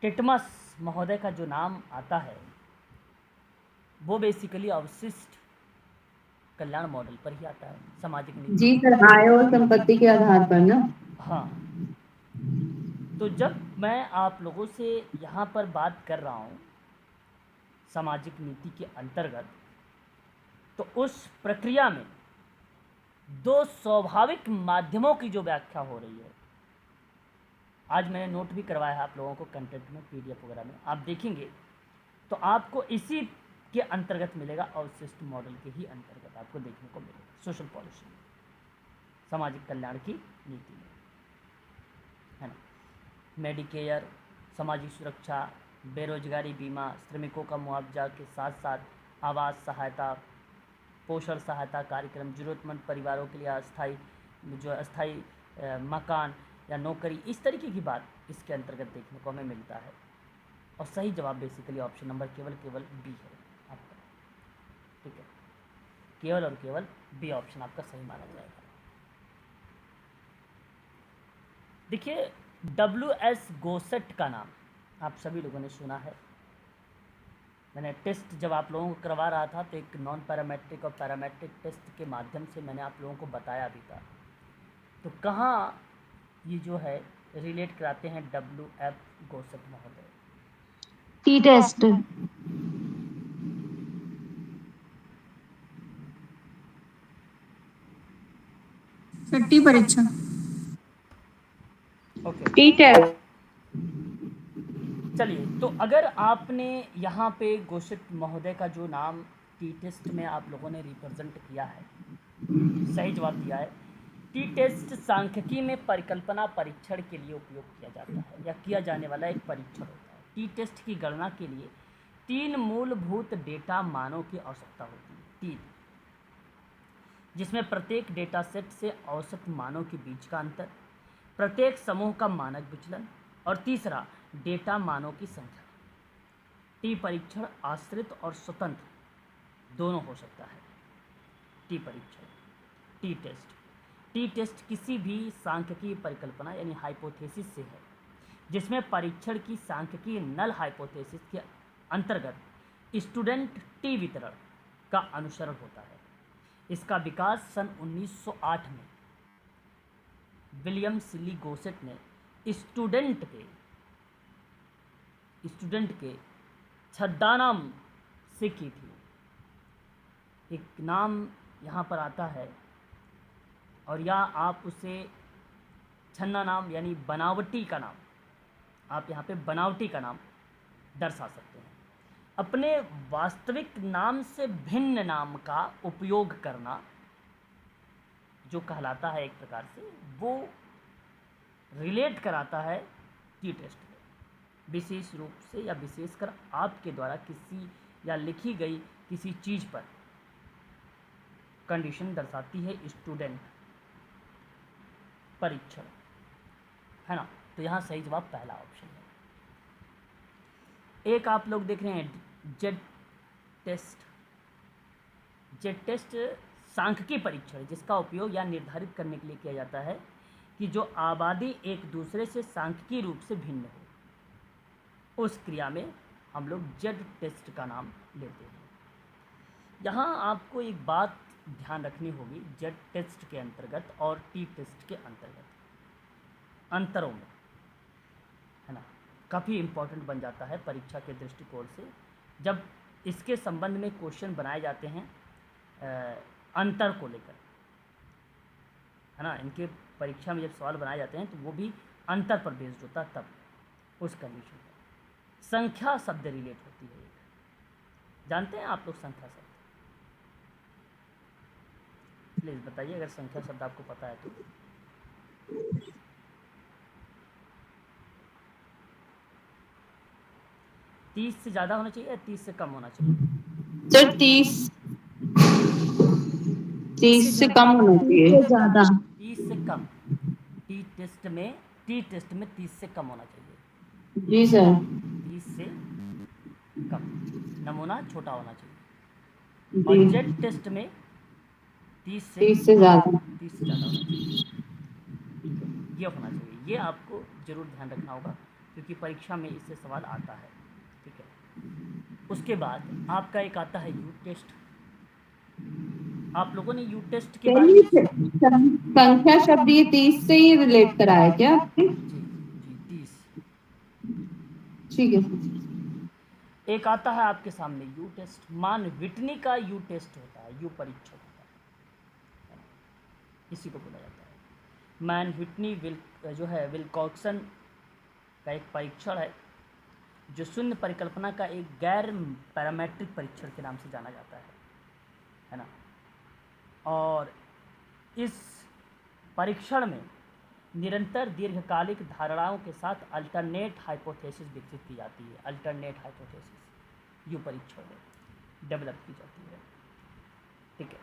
टिटमस महोदय का जो नाम आता है वो बेसिकली अवशिष्ट कल्याण मॉडल पर ही आता है, सामाजिक नीति। जी सर, आय और संपत्ति के आधार पर ना। हाँ, तो जब मैं आप लोगों से यहाँ पर बात कर रहा हूँ सामाजिक नीति के अंतर्गत, तो उस प्रक्रिया में दो स्वाभाविक माध्यमों की जो व्याख्या हो रही है, आज मैंने नोट भी करवाया है आप लोगों को कंटेंट में, पीडीएफ वगैरह में आप देखेंगे तो आपको इसी के अंतर्गत मिलेगा, अवशिष्ट मॉडल के ही अंतर्गत आपको देखने को मिलेगा। सोशल पॉलिसी, सामाजिक कल्याण की नीति में, है ना। मेडिकेयर, सामाजिक सुरक्षा, बेरोजगारी बीमा, श्रमिकों का मुआवजा के साथ साथ आवास सहायता, पोषण सहायता कार्यक्रम, ज़रूरतमंद परिवारों के लिए अस्थायी मकान या नौकरी, इस तरीके की बात इसके अंतर्गत देखने को हमें मिलता है। और सही जवाब बेसिकली ऑप्शन नंबर केवल बी है आपका, ठीक है। केवल और केवल बी ऑप्शन आपका सही माना जाएगा। देखिए, WS गोसेट का नाम आप सभी लोगों ने सुना है। मैंने टेस्ट जब आप लोगों को करवा रहा था तो एक नॉन पैरामेट्रिक और पैरामेट्रिक टेस्ट के माध्यम से मैंने आप लोगों को बताया भी था। तो कहाँ ये जो है रिलेट कराते हैं WF गोसेट महोदय? T test. छठी परीक्षा। Okay, T test. चलिए, तो अगर आपने यहाँ पे गोसेट महोदय का जो नाम टी टेस्ट में आप लोगों ने रिप्रेजेंट किया है, सही जवाब दिया है। टी टेस्ट सांख्यिकी में परिकल्पना परीक्षण के लिए उपयोग किया जाता है या किया जाने वाला एक परीक्षण होता है। टी टेस्ट की गणना के लिए 3 मूलभूत डेटा मानों की आवश्यकता होती है, 3, जिसमें प्रत्येक डेटा सेट से औसत मानों के बीच का अंतर, प्रत्येक समूह का मानक विचलन और तीसरा डेटा मानों की संख्या। टी परीक्षण आश्रित और स्वतंत्र दोनों हो सकता है। टी परीक्षण, टी टेस्ट किसी भी सांख्यिकीय परिकल्पना यानी हाइपोथेसिस से है जिसमें परीक्षण की सांख्यिकीय नल हाइपोथेसिस के अंतर्गत स्टूडेंट टी वितरण का अनुसरण होता है। इसका विकास सन 1908 में विलियम सिली गोसेट ने स्टूडेंट के छद्मानाम से की थी। एक नाम यहाँ पर आता है और या आप उसे छन्ना नाम यानी बनावटी का नाम, आप यहाँ पे बनावटी का नाम दर्शा सकते हैं। अपने वास्तविक नाम से भिन्न नाम का उपयोग करना जो कहलाता है एक प्रकार से, वो रिलेट कराता है टी टेस्ट में। विशेष रूप से या विशेषकर आपके द्वारा किसी या लिखी गई किसी चीज़ पर कंडीशन दर्शाती है स्टूडेंट परीक्षण, है ना। तो यहाँ सही जवाब पहला ऑप्शन है। एक आप लोग देख रहे हैं जेड टेस्ट सांख्यिकी परीक्षण जिसका उपयोग यह निर्धारित करने के लिए किया जाता है कि जो आबादी एक दूसरे से सांख्यिकीय रूप से भिन्न हो, उस क्रिया में हम लोग जेड टेस्ट का नाम लेते हैं। यहाँ आपको एक बात ध्यान रखनी होगी, जेड टेस्ट के अंतर्गत और टी टेस्ट के अंतर्गत अंतरों में, है ना, काफ़ी इम्पोर्टेंट बन जाता है परीक्षा के दृष्टिकोण से। जब इसके संबंध में क्वेश्चन बनाए जाते हैं अंतर को लेकर, है ना, इनके परीक्षा में जब सवाल बनाए जाते हैं तो वो भी अंतर पर बेस्ड होता है, तब उस कंडीशन पर संख्या शब्द रिलेट होती है। जानते हैं आप लोग संख्या शब्द? प्लीज़ बताइए अगर संख्या शब्द आपको पता है तो। तीस से ज़्यादा होना चाहिए या 30 से कम होना चाहिए? सर 30 से कम होना चाहिए। से ज्यादा। 30 से कम। टी टेस्ट में 30 से कम होना चाहिए। जी सर। 30 से कम, नमूना छोटा होना चाहिए। और जेड टेस्ट में 30 से ज़्यादा। 30 से ज़्यादा होना चाहिए, ये होना चाहिए। ये आपको ज़रूर ध्यान रखना होगा क्योंकि परीक्षा में इससे सवाल आता है, ठीक है। उसके बाद आपका एक आता है यू टेस्ट। आप लोगों ने यू टेस्ट के बारे में संख्या शब्द ये 30 से ही रिलेट करा है क्या आपने? जी 30। ठीक है। एक आता है आपके सामने यू टेस्ट। मान विटनी का यू टेस्ट होता है, यू परीक्षण होता है, इसी को बोला जाता है। मैन विटनी जो है विल्कॉक्सन का एक परीक्षण है जो शून्य परिकल्पना का एक गैर पैरामेट्रिक परीक्षण के नाम से जाना जाता है ना। और इस परीक्षण में निरंतर दीर्घकालिक धारणाओं के साथ अल्टरनेट हाइपोथेसिस विकसित की जाती है। अल्टरनेट हाइपोथेसिस यू परीक्षण में डेवलप की जाती है, ठीक है।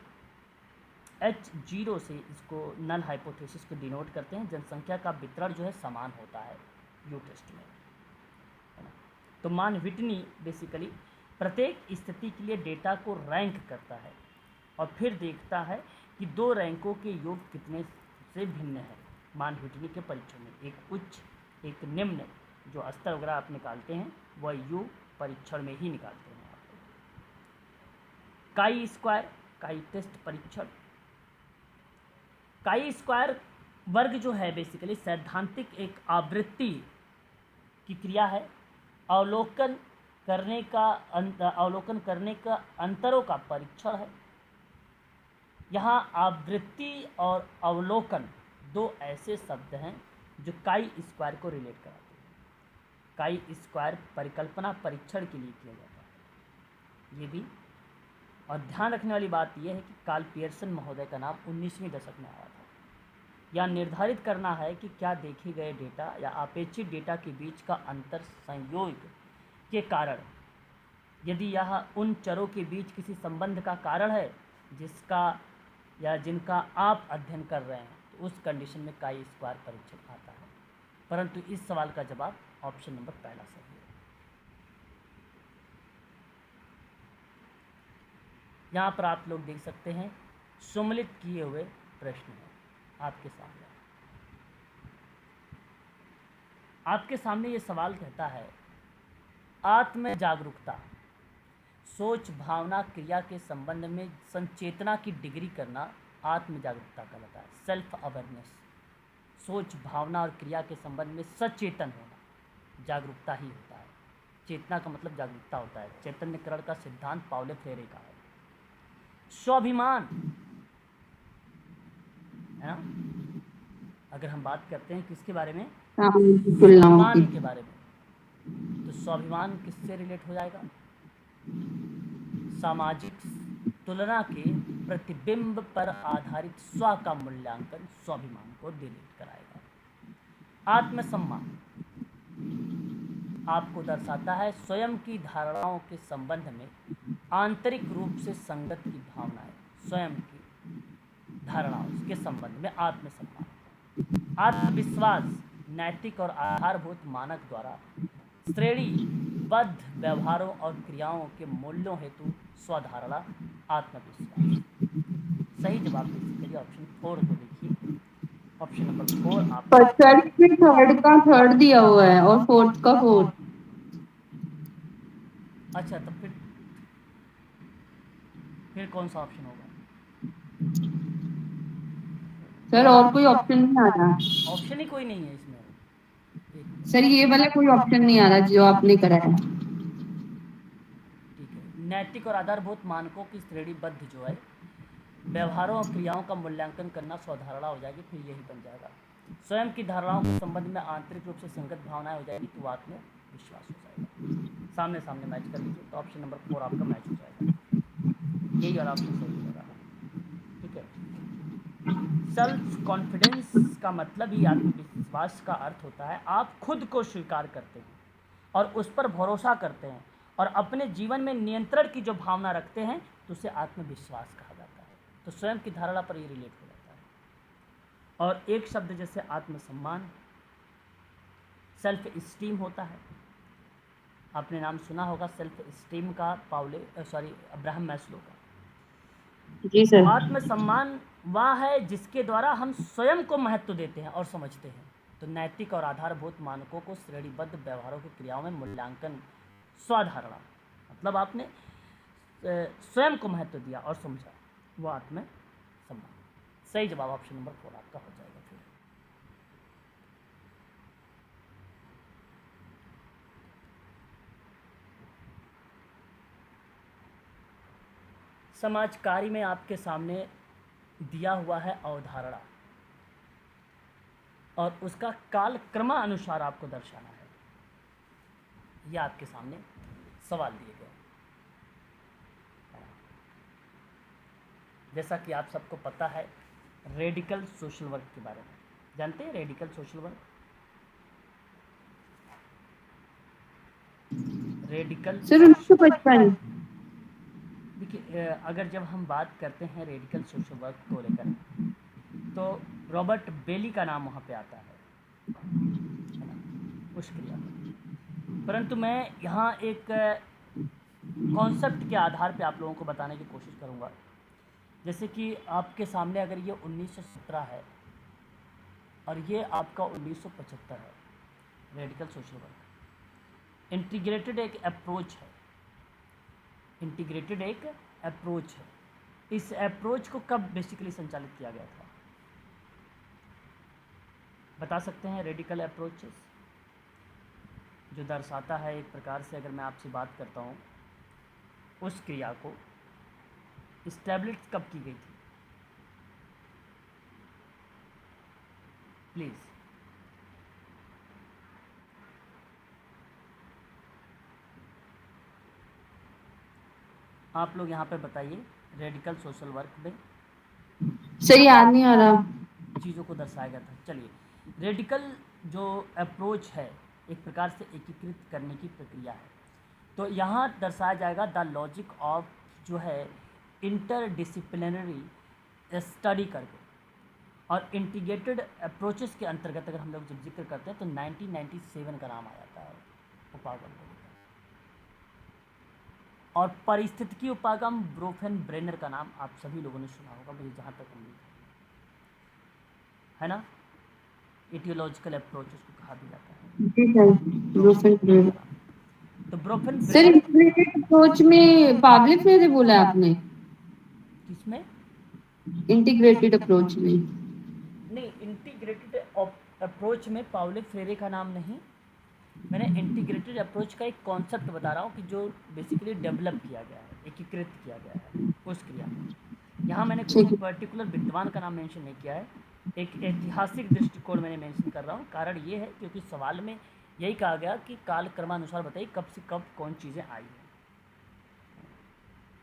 H0 से इसको नल हाइपोथेसिस को डिनोट करते हैं। जनसंख्या का वितरण जो है समान होता है यू टेस्ट में, है ना। तो मान विटनी बेसिकली प्रत्येक स्थिति के लिए डेटा को रैंक करता है और फिर देखता है कि दो रैंकों के योग कितने से भिन्न है मानहुटनी के परीक्षण में। एक उच्च एक निम्न जो स्तर वगैरह आप निकालते हैं वह योग परीक्षण में ही निकालते हैं आप लोग। काई स्क्वायर काई टेस्ट परीक्षण। काई स्क्वायर वर्ग जो है बेसिकली सैद्धांतिक एक आवृत्ति की क्रिया है। अवलोकन करने का अंतरों का परीक्षण है। यहाँ आवृत्ति और अवलोकन दो ऐसे शब्द हैं जो काई स्क्वायर को रिलेट कराते हैं। काई स्क्वायर परिकल्पना परीक्षण के लिए किया जाता है ये भी। और ध्यान रखने वाली बात यह है कि कार्ल पियर्सन महोदय का नाम 19वीं दशक में आया था। यह निर्धारित करना है कि क्या देखे गए डेटा या अपेक्षित डेटा के बीच का अंतर संयोग के कारण, यदि यह उन चरों के बीच किसी संबंध का कारण है जिसका या जिनका आप अध्ययन कर रहे हैं, तो उस कंडीशन में काई स्क्वायर परीक्षण आता है। परंतु इस सवाल का जवाब ऑप्शन नंबर पहला सही है। यहाँ पर आप लोग देख सकते हैं सम्मिलित किए हुए प्रश्न हैं आपके सामने। आपके सामने ये सवाल कहता है आत्म जागरूकता सोच भावना क्रिया के संबंध में संचेतना की डिग्री करना आत्म जागरूकता कहलाता है। सेल्फ अवेयरनेस सोच भावना और क्रिया के संबंध में सचेतन होना जागरूकता ही होता है। चेतना का मतलब जागरूकता होता है। चैतन्यकरण का सिद्धांत पाउलो फ्रेरे का है। स्वाभिमान है ना। अगर हम बात करते हैं किसके बारे में, स्वाभिमान के बारे में, तो स्वाभिमान किससे रिलेट हो जाएगा? सामाजिक तुलना के प्रतिबिंब पर आधारित स्व का मूल्यांकन स्वाभिमान को रिलेट कराएगा। आत्मसम्मान आपको दर्शाता है स्वयं की धारणाओं के संबंध में आंतरिक रूप से संगत की भावना है। स्वयं की धारणाओं के संबंध में आत्मसम्मान। आत्मविश्वास नैतिक और आधारभूत मानक द्वारा श्रेणीबद्ध व्यवहारों और क्रियाओं के मूल्यों हेतु स्वधारणा आत्मविश्वास। सही जवाब बेसिकली ऑप्शन 4 को देखिए। ऑप्शन नंबर 4 आप फर्स्ट में थर्ड का थर्ड दिया हुआ है और फोर्थ का फोर्थ। अच्छा, तो फिर कौन सा ऑप्शन होगा? सर और कोई ऑप्शन नहीं आ रहा। ऑप्शन ही कोई नहीं है इसमें। सर ये वाला कोई ऑप्शन नहीं आ रहा जो आपने करा है। ठीक है। नैतिक और आधारभूत मानकों की श्रेणीबद्ध जो है व्यवहारों और क्रियाओं का मूल्यांकन करना स्वधारणा हो जाएगी। फिर यही बन जाएगा स्वयं की धारणाओं के संबंध में आंतरिक रूप से संगत भावनाएं हो जाएगी तो आत्मविश्वास हो जाएगा। सामने सामने मैच कर लीजिए तो ऑप्शन नंबर 4 आपका मैच हो जाएगा। यही वाला ऑप्शन सही होगा। ठीक है। सेल्फ कॉन्फिडेंस का मतलब ही आत्मविश्वास का अर्थ होता है आप खुद को स्वीकार करते हैं और उस पर भरोसा करते हैं और अपने जीवन में नियंत्रण की जो भावना रखते हैं तो उसे आत्मविश्वास कहा जाता है। तो स्वयं की धारणा पर ये रिलेट हो जाता है। और एक शब्द जैसे आत्मसम्मान सेल्फ इस्टीम होता है। आपने नाम सुना होगा सेल्फ इस्टीम का अब्राहम मैस्लो का। जी सर। आत्मसम्मान वह है जिसके द्वारा हम स्वयं को महत्व देते हैं और समझते हैं। तो नैतिक और आधारभूत मानकों को श्रेणीबद्ध व्यवहारों की क्रियाओं में मूल्यांकन स्वधारणा मतलब आपने स्वयं को महत्व दिया और समझा, वो आत्मसम्मान। सही जवाब ऑप्शन नंबर 4 आपका हो जाएगा। फिर समाज कार्य में आपके सामने दिया हुआ है अवधारणा और उसका काल क्रमानुसार आपको दर्शाना है। यह आपके सामने सवाल दिए गए। जैसा कि आप सबको पता है रेडिकल सोशल वर्क के बारे में जानते हैं। Radical social work, radical sir 1955। देखिए अगर जब हम बात करते हैं रेडिकल सोशल वर्क को लेकर तो रॉबर्ट बेली का नाम वहाँ पे आता है ना उस क्रिया में। परंतु मैं यहाँ एक कॉन्सेप्ट के आधार पे आप लोगों को बताने की कोशिश करूँगा जैसे कि आपके सामने अगर ये 1917 है और ये आपका 1975 है, रेडिकल सोशल वर्क। इंटीग्रेटेड एक अप्रोच है, इंटीग्रेटेड एक अप्रोच है। इस अप्रोच को कब बेसिकली संचालित किया गया था, बता सकते हैं? रेडिकल अप्रोचेस जो दर्शाता है एक प्रकार से, अगर मैं आपसे बात करता हूँ, उस क्रिया को इस्टेब्लिश कब की गई थी? प्लीज़। आप लोग यहाँ पे बताइए, रेडिकल सोशल वर्क में सही याद नहीं आ रहा। चीज़ों को दर्शाया गया था। चलिए, रेडिकल जो अप्रोच है एक प्रकार से एकीकृत करने की प्रक्रिया है। तो यहाँ दर्शाया जाएगा द लॉजिक ऑफ जो है इंटरडिसिप्लिनरी स्टडी करके, और इंटीग्रेटेड अप्रोचेस के अंतर्गत अगर हम लोग जब जिक्र करते हैं तो 1997 का नाम आ जाता है उपागम का। और पारिस्थितिकी उपागम ब्रोफेन ब्रेनर का नाम आप सभी लोगों ने सुना होगा, मुझे जहाँ तक उम्मीद है ना। एटियोलॉजिकल अप्रोच उसको कहा भी जाता है। जी सर, ब्रोफन ब्रेनर। तो ब्रोफेन सर ब्रेनर इंटीग्रेटेड अप्रोच में पाब्लो फ्रेरे बोला आपने? किसमें? इंटीग्रेटेड अप्रोच में नहीं, इंटीग्रेटेड अप्रोच में पाउले फ्रेरे का नाम नहीं, मैंने इंटीग्रेटेड अप्रोच का एक कॉन्सेप्ट बता रहा हूँ कि जो बेसिकली डेवलप किया गया है, एकीकृत किया गया है उस क्रिया में। यहाँ मैंने किसी पर्टिकुलर विद्वान का नाम मेंशन नहीं किया है, एक ऐतिहासिक दृष्टिकोण मैंने मेंशन कर रहा हूँ। कारण ये है क्योंकि सवाल में यही कहा गया कि कालक्रमानुसार बताइए कब से कब कौन चीज़ें आई हैं।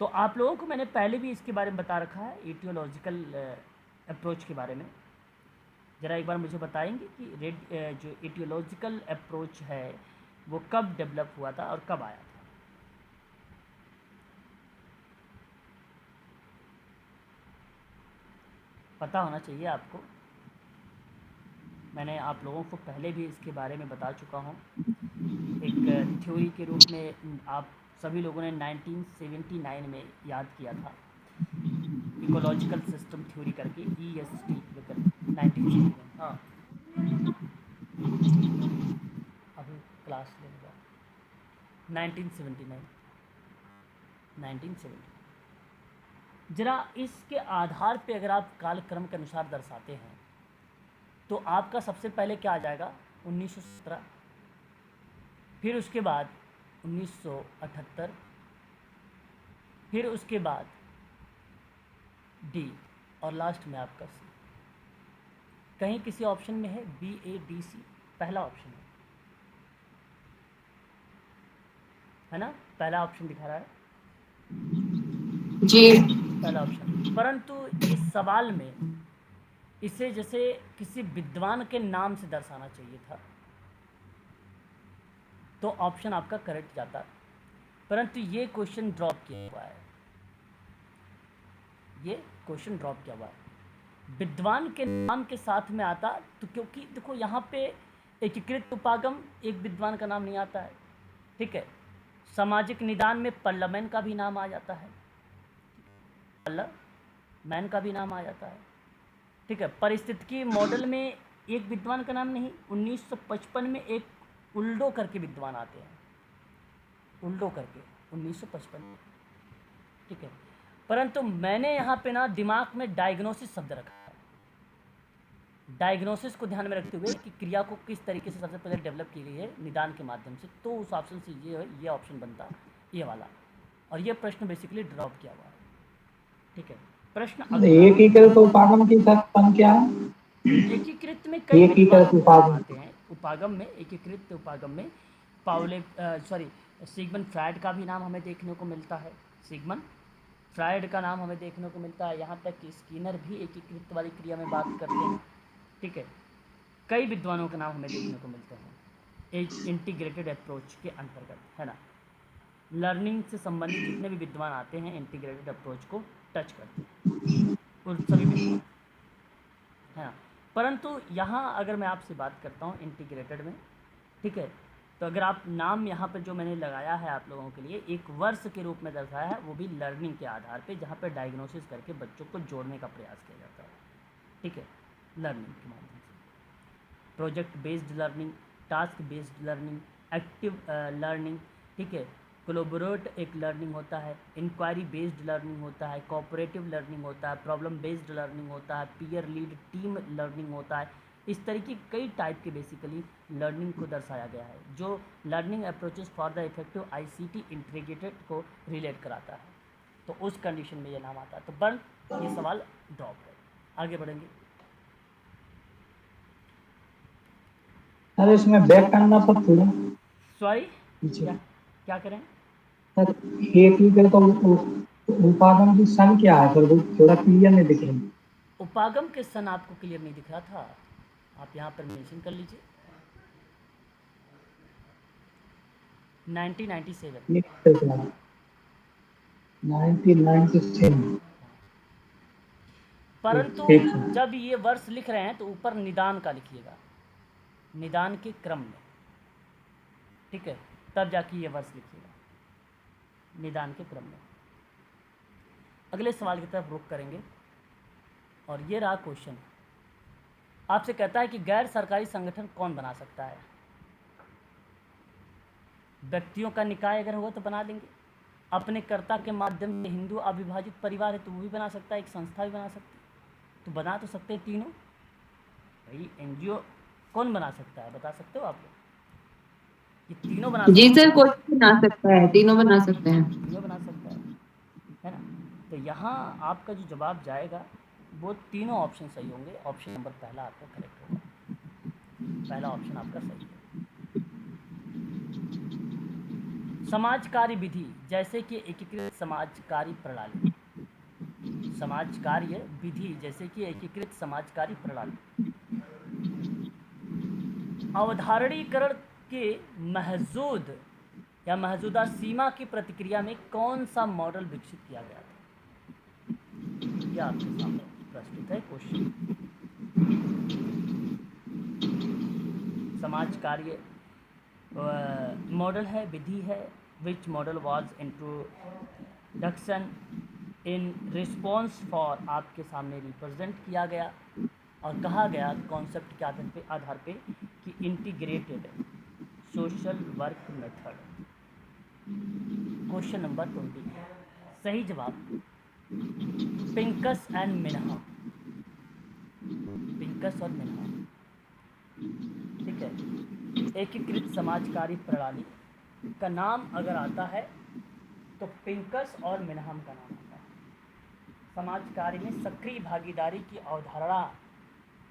तो आप लोगों को मैंने पहले भी इसके बारे में बता रखा है, एटियोलॉजिकल अप्रोच के बारे में। ज़रा एक बार मुझे बताएंगे कि जो एटियोलॉजिकल अप्रोच है वो कब डेवलप हुआ था और कब आया था? पता होना चाहिए आपको। मैंने आप लोगों को पहले भी इसके बारे में बता चुका हूँ, एक थ्योरी के रूप में आप सभी लोगों ने 1979 में याद किया था, इकोलॉजिकल सिस्टम थ्योरी करके, EST करके 1979। हाँ, अभी क्लास लेगा 1979। जरा इसके आधार पे अगर आप कालक्रम के अनुसार दर्शाते हैं तो आपका सबसे पहले क्या आ जाएगा? 1917, फिर उसके बाद 1978, फिर उसके बाद डी, और लास्ट में आपका सी। कहीं किसी ऑप्शन में है BADC? पहला ऑप्शन है ना, पहला ऑप्शन दिखा रहा है जी। पहला ऑप्शन। परंतु इस सवाल में इसे जैसे किसी विद्वान के नाम से दर्शाना चाहिए था तो ऑप्शन आपका करेक्ट जाता, परंतु ये क्वेश्चन ड्रॉप किया हुआ है, ये क्वेश्चन ड्रॉप किया हुआ है। विद्वान के नाम के साथ में आता तो, क्योंकि देखो यहाँ पे एकीकृत उपागम एक विद्वान का नाम नहीं आता है, ठीक है। सामाजिक निदान में पार्लियामेंट का भी नाम आ जाता है, पार्लियामेंट का भी नाम आ जाता है, ठीक है। परिस्थितिकी मॉडल में एक विद्वान का नाम नहीं, 1955 में एक उल्डो करके विद्वान आते हैं, उल्डो करके 1955 में, ठीक है। परंतु मैंने यहाँ पे ना दिमाग में डायग्नोसिस शब्द रखा है, डायग्नोसिस को ध्यान में रखते हुए कि क्रिया को किस तरीके से सबसे पहले डेवलप की गई है निदान के माध्यम से, तो उस ऑप्शन से ये ऑप्शन बनता ये वाला, और ये प्रश्न बेसिकली ड्रॉप किया हुआ है, ठीक है। प्रश्न एकीकृत उपागम की तत्पन क्या है? एकीकृत में कई एकीकृत उपागम आते हैं। उपागम में, एकीकृत उपागम में सिगमंड फ्रायड का भी नाम हमें देखने को मिलता है, सिगमंड फ्रायड का नाम हमें देखने को मिलता है। यहाँ तक कि स्किनर भी एकीकृत वाली क्रिया में बात करते हैं, ठीक है। कई विद्वानों के नाम हमें देखने को मिलते हैं एक इंटीग्रेटेड अप्रोच के अंतर्गत, है ना। लर्निंग से संबंधित जितने भी विद्वान आते हैं इंटीग्रेटेड अप्रोच को टच करते हैं, उन सभी विद्वान, है ना। परंतु यहाँ अगर मैं आपसे बात करता हूँ इंटीग्रेटेड में, ठीक है, तो अगर आप नाम यहाँ पर जो मैंने लगाया है आप लोगों के लिए एक वर्ष के रूप में दर्शाया है, वो भी लर्निंग के आधार पे, जहाँ पे डायग्नोसिस करके बच्चों को जोड़ने का प्रयास किया जाता है। ठीक है, लर्निंग के माध्यम से project based learning, task based learning, active learning, ठीक है, कोलैबोरेट एक लर्निंग होता है, इंक्वायरी बेस्ड लर्निंग होता है, कोऑपरेटिव लर्निंग होता है, प्रॉब्लम बेस्ड लर्निंग होता है, पीयर लीड टीम लर्निंग होता है। इस तरीके कई टाइप के बेसिकली लर्निंग को दर्शाया गया है, जो learning approaches for the effective ICT integrated को रिलेट कराता है। तो उस कंडीशन में ये नाम आता है। तो बर्न ये सवाल ड्रॉप है। आगे बढ़ेंगे। सर इसमें बैक करना पर थोड़ा सॉरी, पीछे। क्या करें? सर एक ही कर तो उपागम की सन क्या है सर, वो थोड़ा क्लियर नहीं दिख रही। उपागम के सन आपको क्लियर नहीं दिख रहा था, आप यहाँ पर मेंशन कर लीजिए 1997। 1997। परंतु ठीक है। जब ये वर्ष लिख रहे हैं तो ऊपर निदान का लिखिएगा, निदान के क्रम में, ठीक है, तब जाके ये वर्ष लिखिएगा निदान के क्रम में। अगले सवाल की तरफ रुख करेंगे और ये रहा क्वेश्चन। आपसे कहता है कि गैर सरकारी संगठन कौन बना सकता है? व्यक्तियों का निकाय अगर होगा तो बना देंगे, अपने कर्ता के माध्यम से हिंदू अविभाजित परिवार है तो वो भी बना सकता है, एक संस्था भी बना सकती है, तो बना तो सकते हैं तीनों। भाई एनजीओ कौन बना सकता है, बता सकते हो आप लोग? ये तीनों बना जी सकते सर, हैं। कोई भी बना सकता है, तीनों बना सकते हैं। तीनों बना सकता है ना? तो यहाँ आपका जो जवाब जाएगा वो तीनों ऑप्शन सही होंगे। ऑप्शन नंबर पहला आपका करेक्ट होगा, पहला ऑप्शन आपका सही है। समाज कार्य विधि जैसे कि एकीकृत समाज कार्य प्रणाली, समाज कार्य विधि जैसे कि एकीकृत समाज कार्य प्रणाली, अवधारणीकरण के महजूद या मौजूदा सीमा की प्रतिक्रिया में कौन सा मॉडल विकसित किया गया था? यह आपके सामने प्रस्तुत है क्वेश्चन। समाज कार्य मॉडल है, विधि है। Which model was introduction in response for, आपके सामने रिप्रेजेंट किया गया और कहा गया कॉन्सेप्ट के आधार पे कि integrated social work method. Question number 20, सही जवाब पिंकस एंड मिन्हा, पिंकस और मिन्हा, ठीक है। एकीकृत समाज कार्य प्रणाली का नाम अगर आता है तो पिंकस और मिन्हाम का नाम आता है। समाज कार्य में सक्रिय भागीदारी की अवधारणा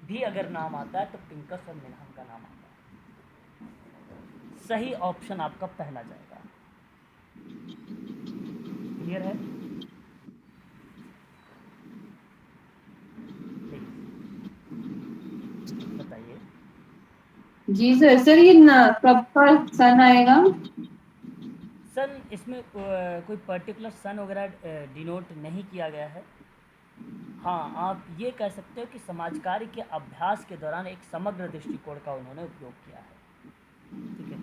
भी अगर नाम आता है तो पिंकस और मिन्हाम का नाम आता है। सही ऑप्शन आपका पहला जाएगा। क्लियर है? बताइए। जी सर, सर ये कब का सन आएगा? सन इसमें कोई पर्टिकुलर सन वगैरह डिनोट नहीं किया गया है। हाँ, आप ये कह सकते हो कि समाज कार्य के अभ्यास के दौरान एक समग्र दृष्टिकोण का उन्होंने उपयोग किया है, ठीक है।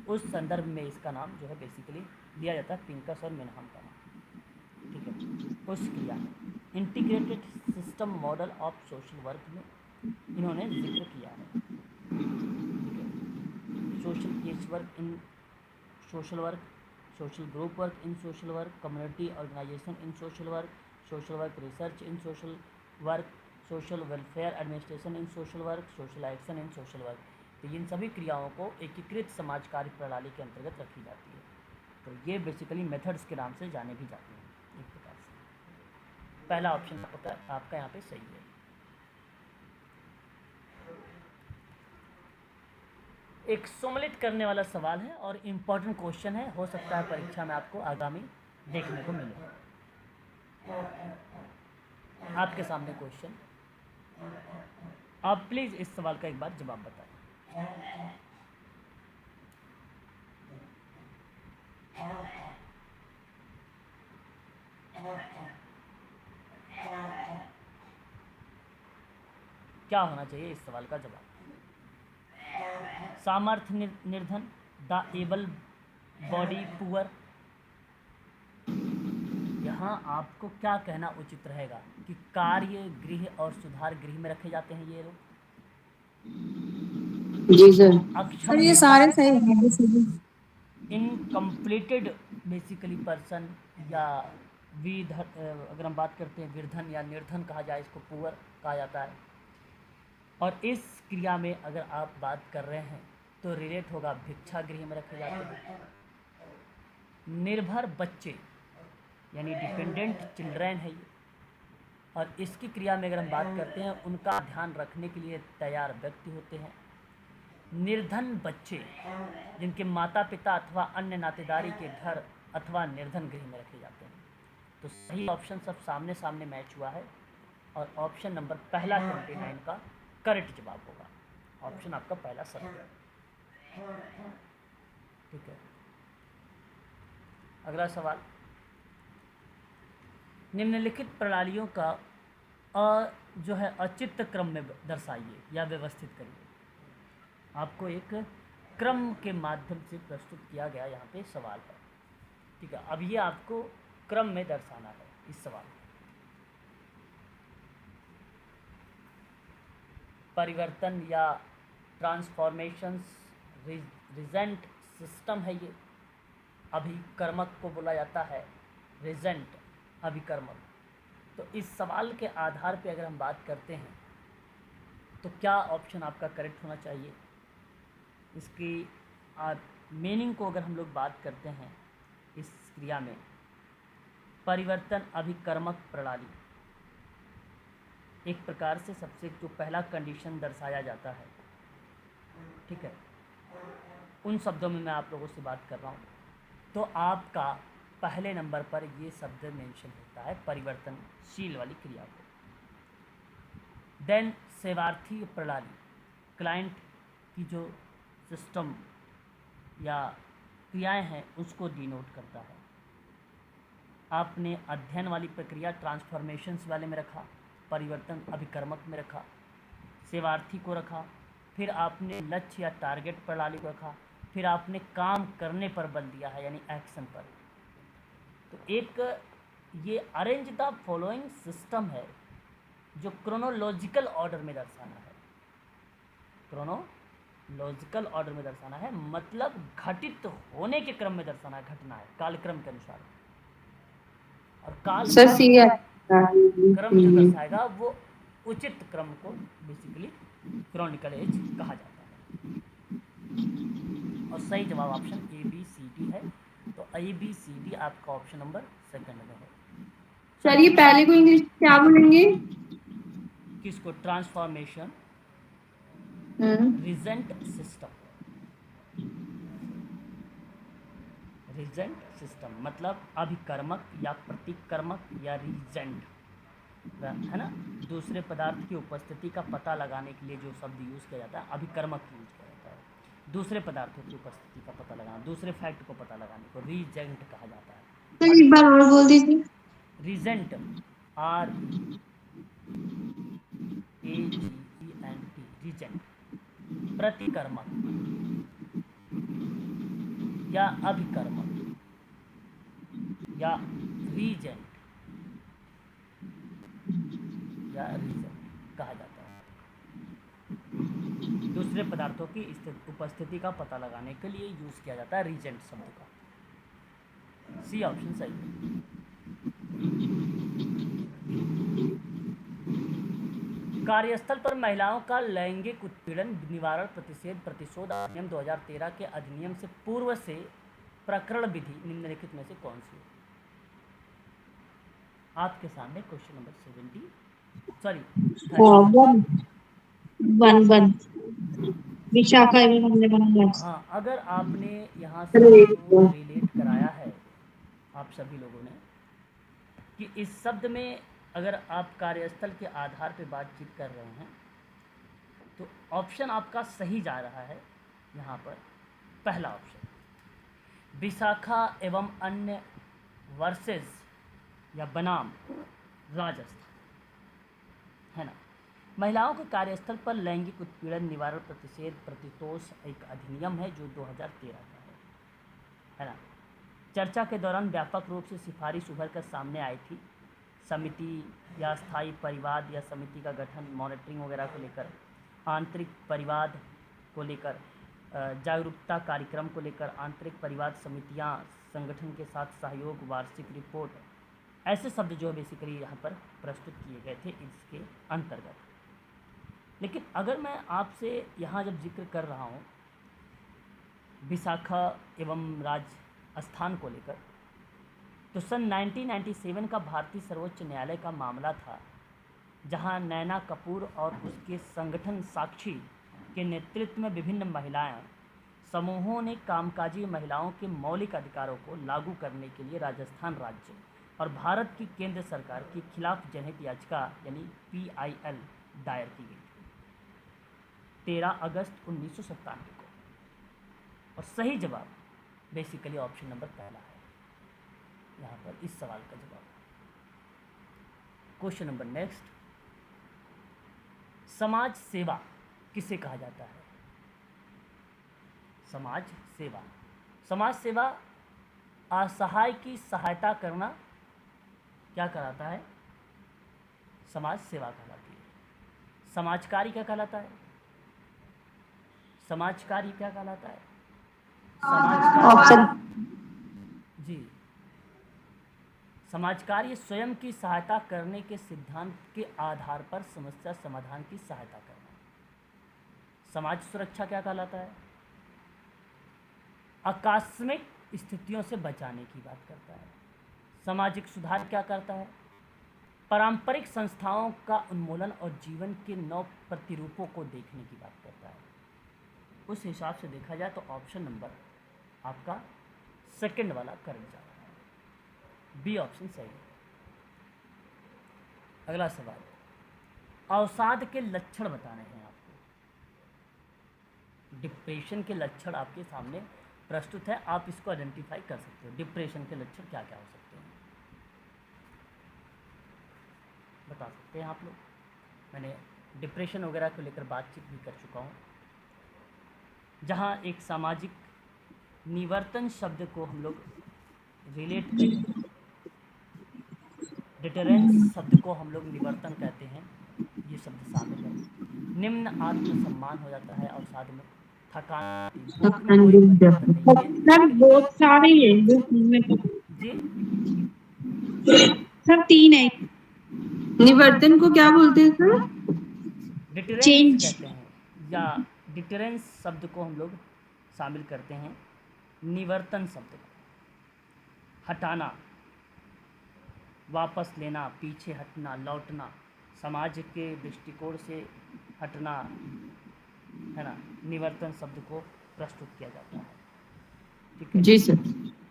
उस संदर्भ में इसका नाम जो है बेसिकली दिया जाता है पिंकस और मिन्हाम का नाम, ठीक है। उस क्रिया integrated system model of social work में इन्होंने जिक्र किया है, ठीक है। Social case work in social work, social group work in social work, community organisation in social work, social work research in social work, social welfare administration in social work, social action in social work. तो इन सभी क्रियाओं को एकीकृत समाज कार्य प्रणाली के अंतर्गत रखी जाती है। तो ये बेसिकली मेथड्स के नाम से जाने भी जाते हैं एक प्रकार से। पहला ऑप्शन आपका यहाँ पे सही है। एक सम्मिलित करने वाला सवाल है और इम्पोर्टेंट क्वेश्चन है, हो सकता है परीक्षा में आपको आगामी देखने को मिले। आपके सामने क्वेश्चन, आप प्लीज़ इस सवाल का एक बार जवाब बताएं। क्या होना चाहिए इस सवाल का जवाब? सामर्थ्य निर्धन, द एबल बॉडी पुअर। यहाँ आपको क्या कहना उचित रहेगा कि कार्य गृह और सुधार गृह में रखे जाते हैं ये लोग? जी सर। अक्षम सर ये सारे सही हैं बेसिकली। इनकम्प्लीटेड बेसिकली पर्सन, या अगर हम बात करते हैं विरधन या निर्धन कहा जाए, इसको पुअर कहा जाता है। और इस क्रिया में अगर आप बात कर रहे हैं तो रिलेट होगा भिक्षा गृह में रखे जाते हैं। निर्भर बच्चे यानी डिपेंडेंट चिल्ड्रन है ये। और इसकी क्रिया में अगर हम बात करते हैं, उनका ध्यान रखने के लिए तैयार व्यक्ति होते हैं। निर्धन बच्चे जिनके माता पिता अथवा अन्य नातेदारी के घर अथवा निर्धन गृह में रखे जाते हैं। तो सही ऑप्शन सब सामने सामने मैच हुआ है और ऑप्शन नंबर पहला 29 का करेक्ट जवाब होगा। ऑप्शन आपका पहला सही है। ठीक है, अगला सवाल, निम्नलिखित प्रणालियों का जो है अचित्त क्रम में दर्शाइए या व्यवस्थित करिए। आपको एक क्रम के माध्यम से प्रस्तुत किया गया यहाँ पे सवाल है। ठीक है, अब ये आपको क्रम में दर्शाना है इस सवाल में। परिवर्तन या ट्रांसफॉर्मेशंस रिजेंट सिस्टम है ये। अभिकर्मक को बोला जाता है रिजेंट अभिकर्मक। तो इस सवाल के आधार पे अगर हम बात करते हैं तो क्या ऑप्शन आपका करेक्ट होना चाहिए? इसकी मीनिंग को अगर हम लोग बात करते हैं इस क्रिया में, परिवर्तन अभिकर्मक प्रणाली एक प्रकार से सबसे जो पहला कंडीशन दर्शाया जाता है। ठीक है, उन शब्दों में मैं आप लोगों से बात कर रहा हूँ। तो आपका पहले नंबर पर ये शब्द मेंशन होता है परिवर्तनशील वाली क्रिया को। देन सेवार्थी प्रणाली, क्लाइंट की जो सिस्टम या क्रियाएं हैं उसको डिनोट करता है। आपने अध्ययन वाली प्रक्रिया ट्रांसफॉर्मेशंस वाले में रखा, परिवर्तन अभिकर्मक में रखा, सेवार्थी को रखा, फिर आपने लक्ष्य या टारगेट प्रणाली को रखा, फिर आपने काम करने पर बल दिया है यानी एक्शन पर। तो एक ये अरेंज द फॉलोइंग सिस्टम है जो क्रोनोलॉजिकल ऑर्डर में दर्शाना है। क्रोनोलॉजिकल ऑर्डर में दर्शाना है मतलब घटित होने के क्रम में दर्शाना है, घटना है कालक्रम के अनुसार। और काल क्रम जो दर्शाएगा वो उचित क्रम को बेसिकली क्रॉनिकल एज कहा जाता है। और सही जवाब ऑप्शन ABCD है। तो ABCD आपका ऑप्शन नंबर सेकंड में है। सर ये पहले को इंग्लिश क्या बोलेंगे? किसको? Transformation reagent system. Reagent system मतलब अभिकर्मक या प्रतिकर्मक या रिजेंट है ना। दूसरे पदार्थ की उपस्थिति का पता लगाने के लिए जो शब्द यूज़ किया जाता है अभिकर्मक यूज किया जाता है। दूसरे पदार्थों की उपस्थिति का पता लगाना, दूसरे फैक्ट को पता लगाने को रिजेंट कहा जाता है। तो एक बार और बोल दीजिए। Regent REAGENT regent. प्रतिकर्मक या अभिकर्मक या रीजेंट या रीजेंट कहा जाता है। दूसरे पदार्थों की उपस्थिति का पता लगाने के लिए यूज किया जाता है रीजेंट शब्द का। सी ऑप्शन सही है। कार्यस्थल पर महिलाओं का लैंगिक उत्पीड़न निवारण प्रतिशोध अधिनियम 2013 के अधिनियम से पूर्व से प्रकरण विधि निम्नलिखित में से कौन सी है? आपके सामने क्वेश्चन नंबर 1 विशाखा एवं हमने बनाया। हाँ, अगर आपने यहाँ से रिलेट कराया है आप सभी लोगों ने कि इस शब्द में अगर आप कार्यस्थल के आधार पर बातचीत कर रहे हैं तो ऑप्शन आपका सही जा रहा है। यहाँ पर पहला ऑप्शन विशाखा एवं अन्य वर्सेस या बनाम राजस्थान है ना। महिलाओं के कार्यस्थल पर लैंगिक उत्पीड़न निवारण प्रतिषेध प्रतितोष एक अधिनियम है जो 2013 का है। है ना। चर्चा के दौरान व्यापक रूप से सिफारिश उभर कर सामने आई थी। समिति या स्थायी परिवाद या समिति का गठन, मॉनिटरिंग वगैरह को लेकर, आंतरिक परिवाद को लेकर, जागरूकता कार्यक्रम को लेकर, आंतरिक परिवाद समितियां, संगठन के साथ सहयोग, वार्षिक रिपोर्ट, ऐसे शब्द जो बेसिकली यहाँ पर प्रस्तुत किए गए थे इसके अंतर्गत। लेकिन अगर मैं आपसे यहाँ जब जिक्र कर रहा हूँ विशाखा एवं राजस्थान को लेकर, तो सन 1997 का भारतीय सर्वोच्च न्यायालय का मामला था, जहां नैना कपूर और उसके संगठन साक्षी के नेतृत्व में विभिन्न महिलाएं समूहों ने कामकाजी महिलाओं के मौलिक अधिकारों को लागू करने के लिए राजस्थान राज्य और भारत की केंद्र सरकार के खिलाफ जनहित याचिका यानी PIL दायर की गई थी 13 अगस्त 1997 को। और सही जवाब बेसिकली ऑप्शन नंबर पहला है यहाँ पर इस सवाल का जवाब। क्वेश्चन नंबर नेक्स्ट, समाज सेवा किसे कहा जाता है? समाज सेवा, समाज सेवा असहाय की सहायता करना क्या कहलाता है? समाज सेवा कहलाती है। समाज कार्य क्या कहलाता है? समाज कार्य क्या कहलाता है? समाज ऑप्शन जी, समाज कार्य स्वयं की सहायता करने के सिद्धांत के आधार पर समस्या समाधान की सहायता करना। समाज सुरक्षा क्या कहलाता है? आकस्मिक स्थितियों से बचाने की बात करता है। सामाजिक सुधार क्या करता है? पारंपरिक संस्थाओं का उन्मूलन और जीवन के नव प्रतिरूपों को देखने की बात करता है। उस हिसाब से देखा जाए तो ऑप्शन नंबर आपका सेकंड वाला करेक्ट जा रहा है, बी ऑप्शन सही है। अगला सवाल, अवसाद के लक्षण बताने हैं आपको। डिप्रेशन के लक्षण आपके सामने प्रस्तुत है, आप इसको आइडेंटिफाई कर सकते हो। डिप्रेशन के लक्षण क्या क्या हो सकते हैं बता सकते हैं आप लोग। मैंने डिप्रेशन वगैरह को लेकर बातचीत भी कर चुका हूँ, जहाँ एक सामाजिक निवर्तन शब्द को हम लोग रिलेट करें, डिटरेंस शब्द को हम लोग निवर्तन कहते हैं, ये शब्द शामिल है। निम्न आत्मसम्मान हो जाता है अवसाद में, थकान, भूख में कोई परिवर्तन नहीं है। सर बहुत सारे हैं जी सर, 3 है। निवर्तन को क्या बोलते हैं सर? Deterrence Change. कहते हैं, या डिटरेंस शब्द को हम लोग शामिल करते हैं निवर्तन शब्द को। हटाना, वापस लेना, पीछे हटना, लौटना, समाज के दृष्टिकोण से हटना, है ना, निवर्तन शब्द को प्रस्तुत किया जाता है। ठीक है जी सर।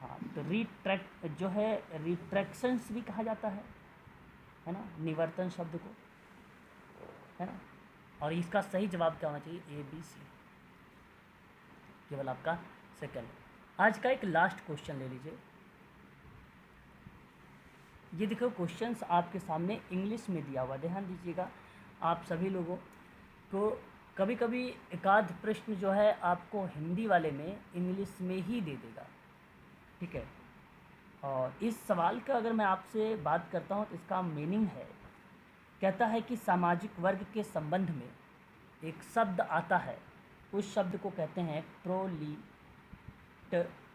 हाँ, तो रिट्रैक्ट जो है रिट्रैक्शंस भी कहा जाता है ना, निवर्तन शब्द को, है ना। और इसका सही जवाब क्या होना चाहिए? ABC, केवल आपका सेकंड। आज का एक लास्ट क्वेश्चन ले लीजिए। ये देखो क्वेश्चंस आपके सामने इंग्लिश में दिया हुआ, ध्यान दीजिएगा। आप सभी लोगों को कभी कभी एकाध प्रश्न जो है आपको हिंदी वाले में इंग्लिश में ही दे देगा, ठीक है। और इस सवाल का अगर मैं आपसे बात करता हूँ तो इसका मीनिंग है, कहता है कि सामाजिक वर्ग के संबंध में एक शब्द आता है, उस शब्द को कहते हैं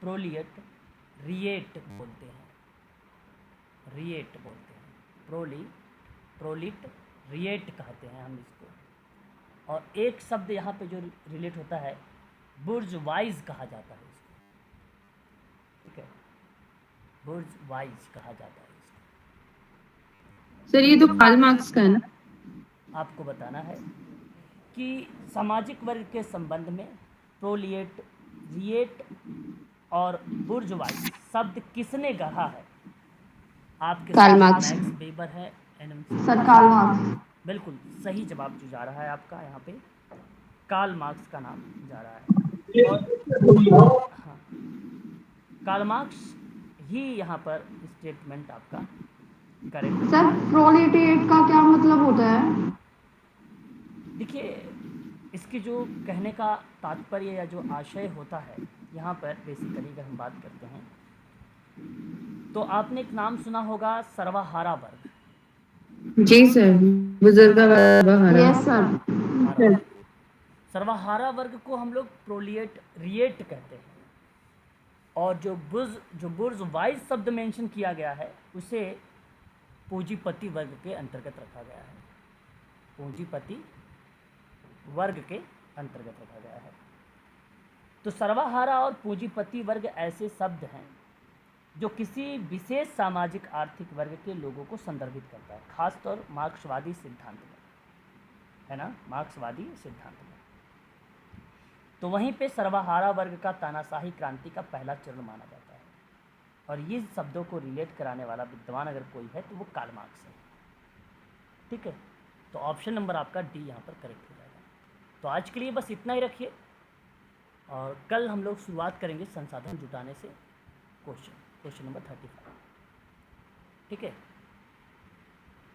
प्रोलिएट रिएट बोलते हैं, रिएट बोलते हैं, प्रोलिट रिएट कहते हैं हम इसको। और एक शब्द यहाँ पे जो रिलेट होता है बुर्जवाइज कहा जाता है इसको, ठीक है, बुर्जवाइज कहा जाता है इसको। सर ये तो कार्ल मार्क्स का है ना? आपको बताना है कि सामाजिक वर्ग के संबंध में प्रोलिएट रिएट और बुर्जवाइज शब्द किसने गढ़ा है? आपके कार्ल साथ मार्क्स। मैक्स वेबर है, NMC। Sir Karl Marx. बिल्कुल सही जवाब जो जा रहा है आपका यहाँ पे कार्ल मार्क्स का नाम जा रहा है। और हाँ, कार्ल मार्क्स ही यहाँ पर स्टेटमेंट आपका करेक्ट। सर प्रोलेटेरिएट का क्या मतलब होता है? देखिए, इसकी जो कहने का तात्पर्य या जो आशय होता है यहाँ पर बेसिकली अगर हम बात करते हैं तो आपने एक नाम सुना होगा सर्वहारा वर्ग। जी सर, बुजुर्ग यस सर। हारा वर्ग, सर्वहारा वर्ग को हम लोग प्रोलिएट रिएट कहते हैं। और जो बुर्ज वाइज शब्द मेंशन किया गया है उसे पूंजीपति वर्ग के अंतर्गत रखा गया है। पूंजीपति वर्ग के अंतर्गत रखा गया है। तो सर्वहारा और पूंजीपति वर्ग ऐसे शब्द हैं जो किसी विशेष सामाजिक आर्थिक वर्ग के लोगों को संदर्भित करता है, खासतौर मार्क्सवादी सिद्धांत में, है ना, मार्क्सवादी सिद्धांत में। तो वहीं पे सर्वहारा वर्ग का तानाशाही क्रांति का पहला चरण माना जाता है। और ये शब्दों को रिलेट कराने वाला विद्वान अगर कोई है तो वो कार्ल मार्क्स है। ठीक है, तो ऑप्शन नंबर आपका डी यहाँ पर करेक्ट हो जाएगा। तो आज के लिए बस इतना ही रखिए, और कल हम लोग शुरुआत करेंगे संसाधन जुटाने से क्वेश्चन नंबर 35। ठीक है।